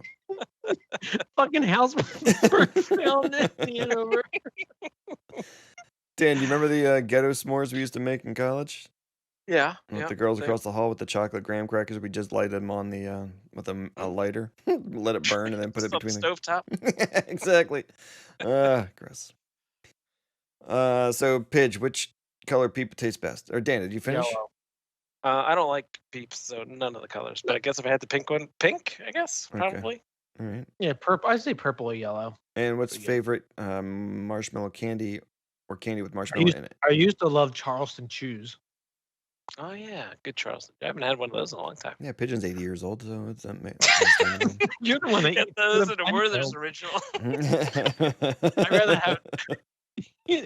fucking house burns down the Hanover. Dan, do you remember the ghetto s'mores we used to make in college? Yeah. With the girls across the hall with the chocolate graham crackers, we just light them on the with a lighter, let it burn, and then put it between the stovetop. exactly. Gross. So Pidge, which color peep tastes best? Or Dan, did you finish? Yellow. I don't like peeps, so none of the colors. But I guess if I had the pink one, pink. I guess Okay. probably. All right. Yeah, purple. I say purple or yellow. And what's Pretty good. favorite marshmallow candy or candy with marshmallow in it? I used to love Charleston Chews. Oh yeah, good Charleston. I haven't had one of those in a long time. Yeah, Pigeon's 80 years old, so it's understandable. You're the one that Yeah, eats those the are the Werther's Penfield. original. I'd rather have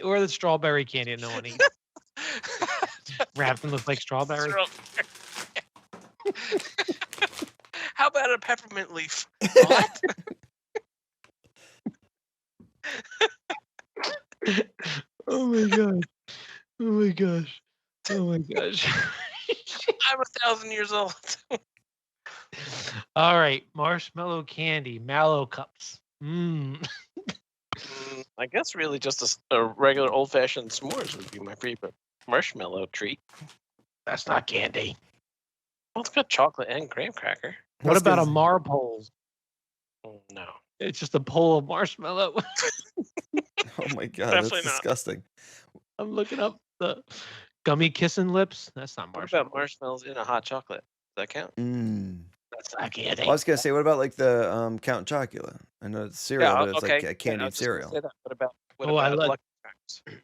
or the strawberry candy that no one eats. Wrapped in looks like strawberry. How about a peppermint leaf? What? Oh my god. Oh my gosh. Oh my gosh. I'm 1,000 years old. All right, marshmallow candy, mallow cups. I guess really just a regular old-fashioned s'mores would be my favorite marshmallow treat. That's not candy. Well, it's got chocolate and graham cracker. What That's about a 'cause- marpole? No. It's just a pole of marshmallow. Oh my god, Definitely that's not. disgusting. I'm looking up the gummy kissing lips. That's not What marshmallow. about marshmallows in a hot chocolate? Does that count? That's not candy. Well, I was gonna say, what about like the Count Chocula? I know it's cereal, but it's like a I was candied just gonna cereal. say that. What Oh, I about like- Lucky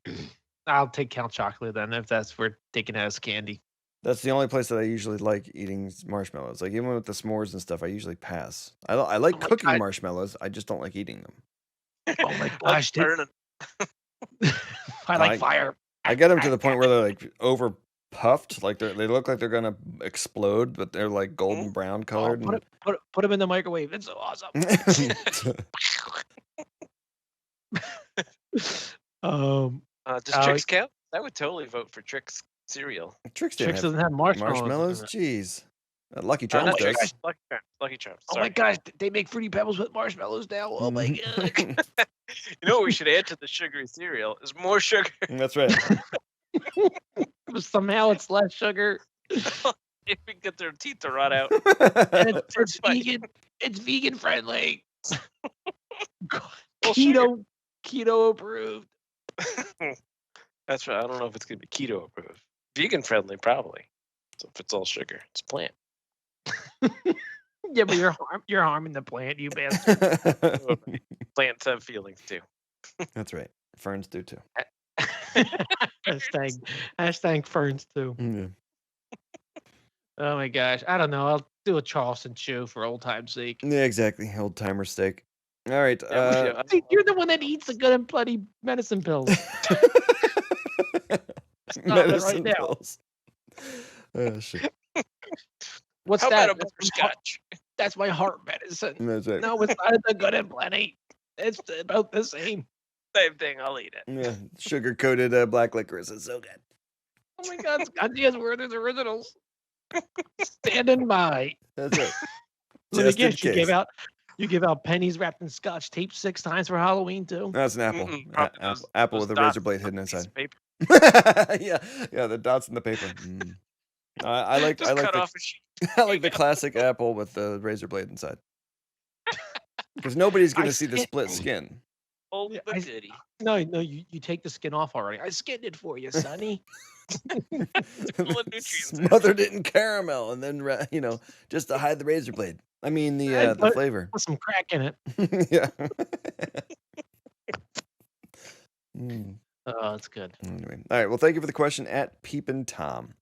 Charms? I'll take Count Chocolate then if that's we're taking it as candy. That's the only place that I usually like eating marshmallows. Like even with the s'mores and stuff, I usually pass. I like Oh my cooking God. marshmallows. I just don't like eating them. Oh my Like gosh, dude. burning. I like I- fire. I get them to the point where they're like over puffed, like they look like they're gonna explode, but they're like golden brown Oh, colored. put them in the microwave. It's so awesome. Does Trix count? I would totally vote for Trix cereal. Trix Trix doesn't have marshmallows. Jeez. Lucky Oh, Charms not does. Trix. Lucky Charms. Oh my gosh, they make Fruity Pebbles with marshmallows now. Oh my god. You know what we should add to the sugary cereal is more sugar. That's right. Somehow it's less sugar. If we can get their teeth to rot out. And it's funny. vegan. It's vegan friendly. Well, sugar. Keto approved. That's right. I don't know if it's gonna be keto approved. Vegan friendly, probably. So if it's all sugar, it's plant. Yeah, but you're harming the plant, you bastard. Plants have feelings too. That's right. Ferns do too. hashtag ferns too. Yeah. Oh my gosh, I don't know. I'll do a Charleston chew for old time's sake. Yeah, exactly. Old timer steak. All right. See, you're the one that eats the good and bloody medicine pills. Medicine now. pills. Oh, shit. What's How that? about a butterscotch? That's my heart medicine. That's right. No, it's not the good and plenty. It's about the same. Same thing. I'll eat it. Yeah, sugar coated black licorice is so good. Oh my God, Scandia's Werther's Originals. Standing by. That's right. Then Just again, in you give out pennies wrapped in scotch tape 6 times for Halloween too. That's an apple. Probably those- Apple those with a razor dots blade on hidden a piece inside. of paper. yeah, the dots in the paper. I like Just cut the off a sheet. I like the classic apple with the razor blade inside. Because nobody's gonna see the split skin. Oh, Yeah, the goodie. No, you take the skin off already. I skinned it for you, Sonny. Full of nutrients. Smothered it in caramel, and then just to hide the razor blade. I mean the flavor. Put some crack in it. Yeah. Oh, that's good. Anyway, all right. Well, thank you for the question at Peepin' Tom.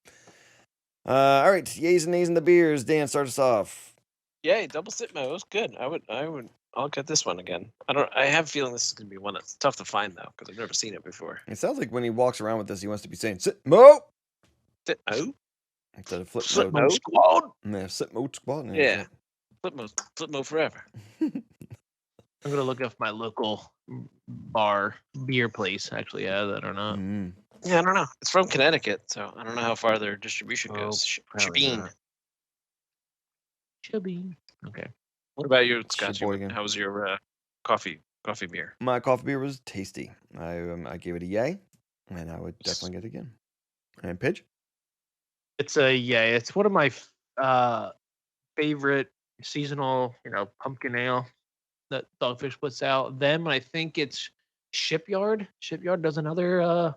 All right, yays and nays in the beers. Dan, start us off. Yay, double Cit-MO is good. I'll get this one again. I have a feeling this is gonna be one that's tough to find though, because I've never seen it before. It sounds like when he walks around with this, he wants to be saying Cit-MO Cit-MO? instead of Flip Cit-MO Mode. squad? Yeah, Cit-MO squad. Yeah. Flip-Mo forever. I'm gonna look up my local bar beer place. Actually, yeah, that or not. Yeah, I don't know. It's from Connecticut, so I don't know how far their distribution Oh, goes. probably Shebeen. not. Shebeen. Okay. What about you, Scott? Sheboygan. How was your coffee beer? My coffee beer was tasty. I gave it a yay, and I would definitely get it again. And Pidge? It's it's one of my favorite seasonal, pumpkin ale that Dogfish puts out. Then I think it's Shipyard. Shipyard does another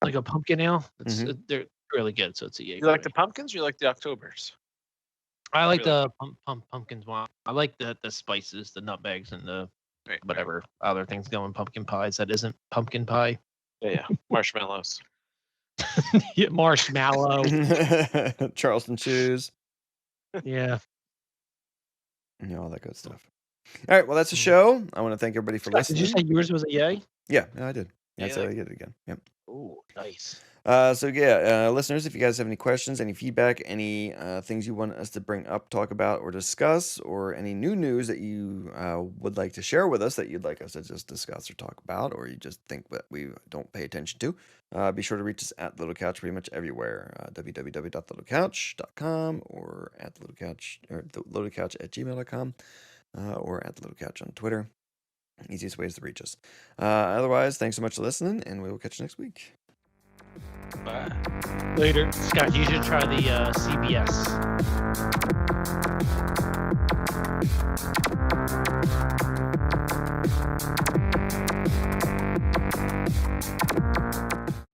like a pumpkin ale. They're really good, so it's a yay. You like the pumpkins or you like the Octobers? I like really the pumpkins one. I like the spices, the nutmegs, and the Right. whatever other things go in pumpkin pies that isn't pumpkin pie. Yeah. Marshmallows. Yeah, marshmallow. Charleston shoes. Yeah. All that good stuff. All right, well, that's the show. I want to thank everybody for Scott, did listening. you say yours was a yay? Yeah, I did. Yeah, I said I get it again. Yep. Oh, nice. Listeners, if you guys have any questions, any feedback, any things you want us to bring up, talk about, or discuss, or any new news that you would like to share with us that you'd like us to just discuss or talk about, or you just think that we don't pay attention to, be sure to reach us at Little Couch pretty much everywhere. www.littlecouch.com or at Little Couch or littlecouch@gmail.com or at Little Couch on Twitter. Easiest ways to reach us. Otherwise, thanks so much for listening, and we will catch you next week. Bye. Later. Scott, you should try the CBS.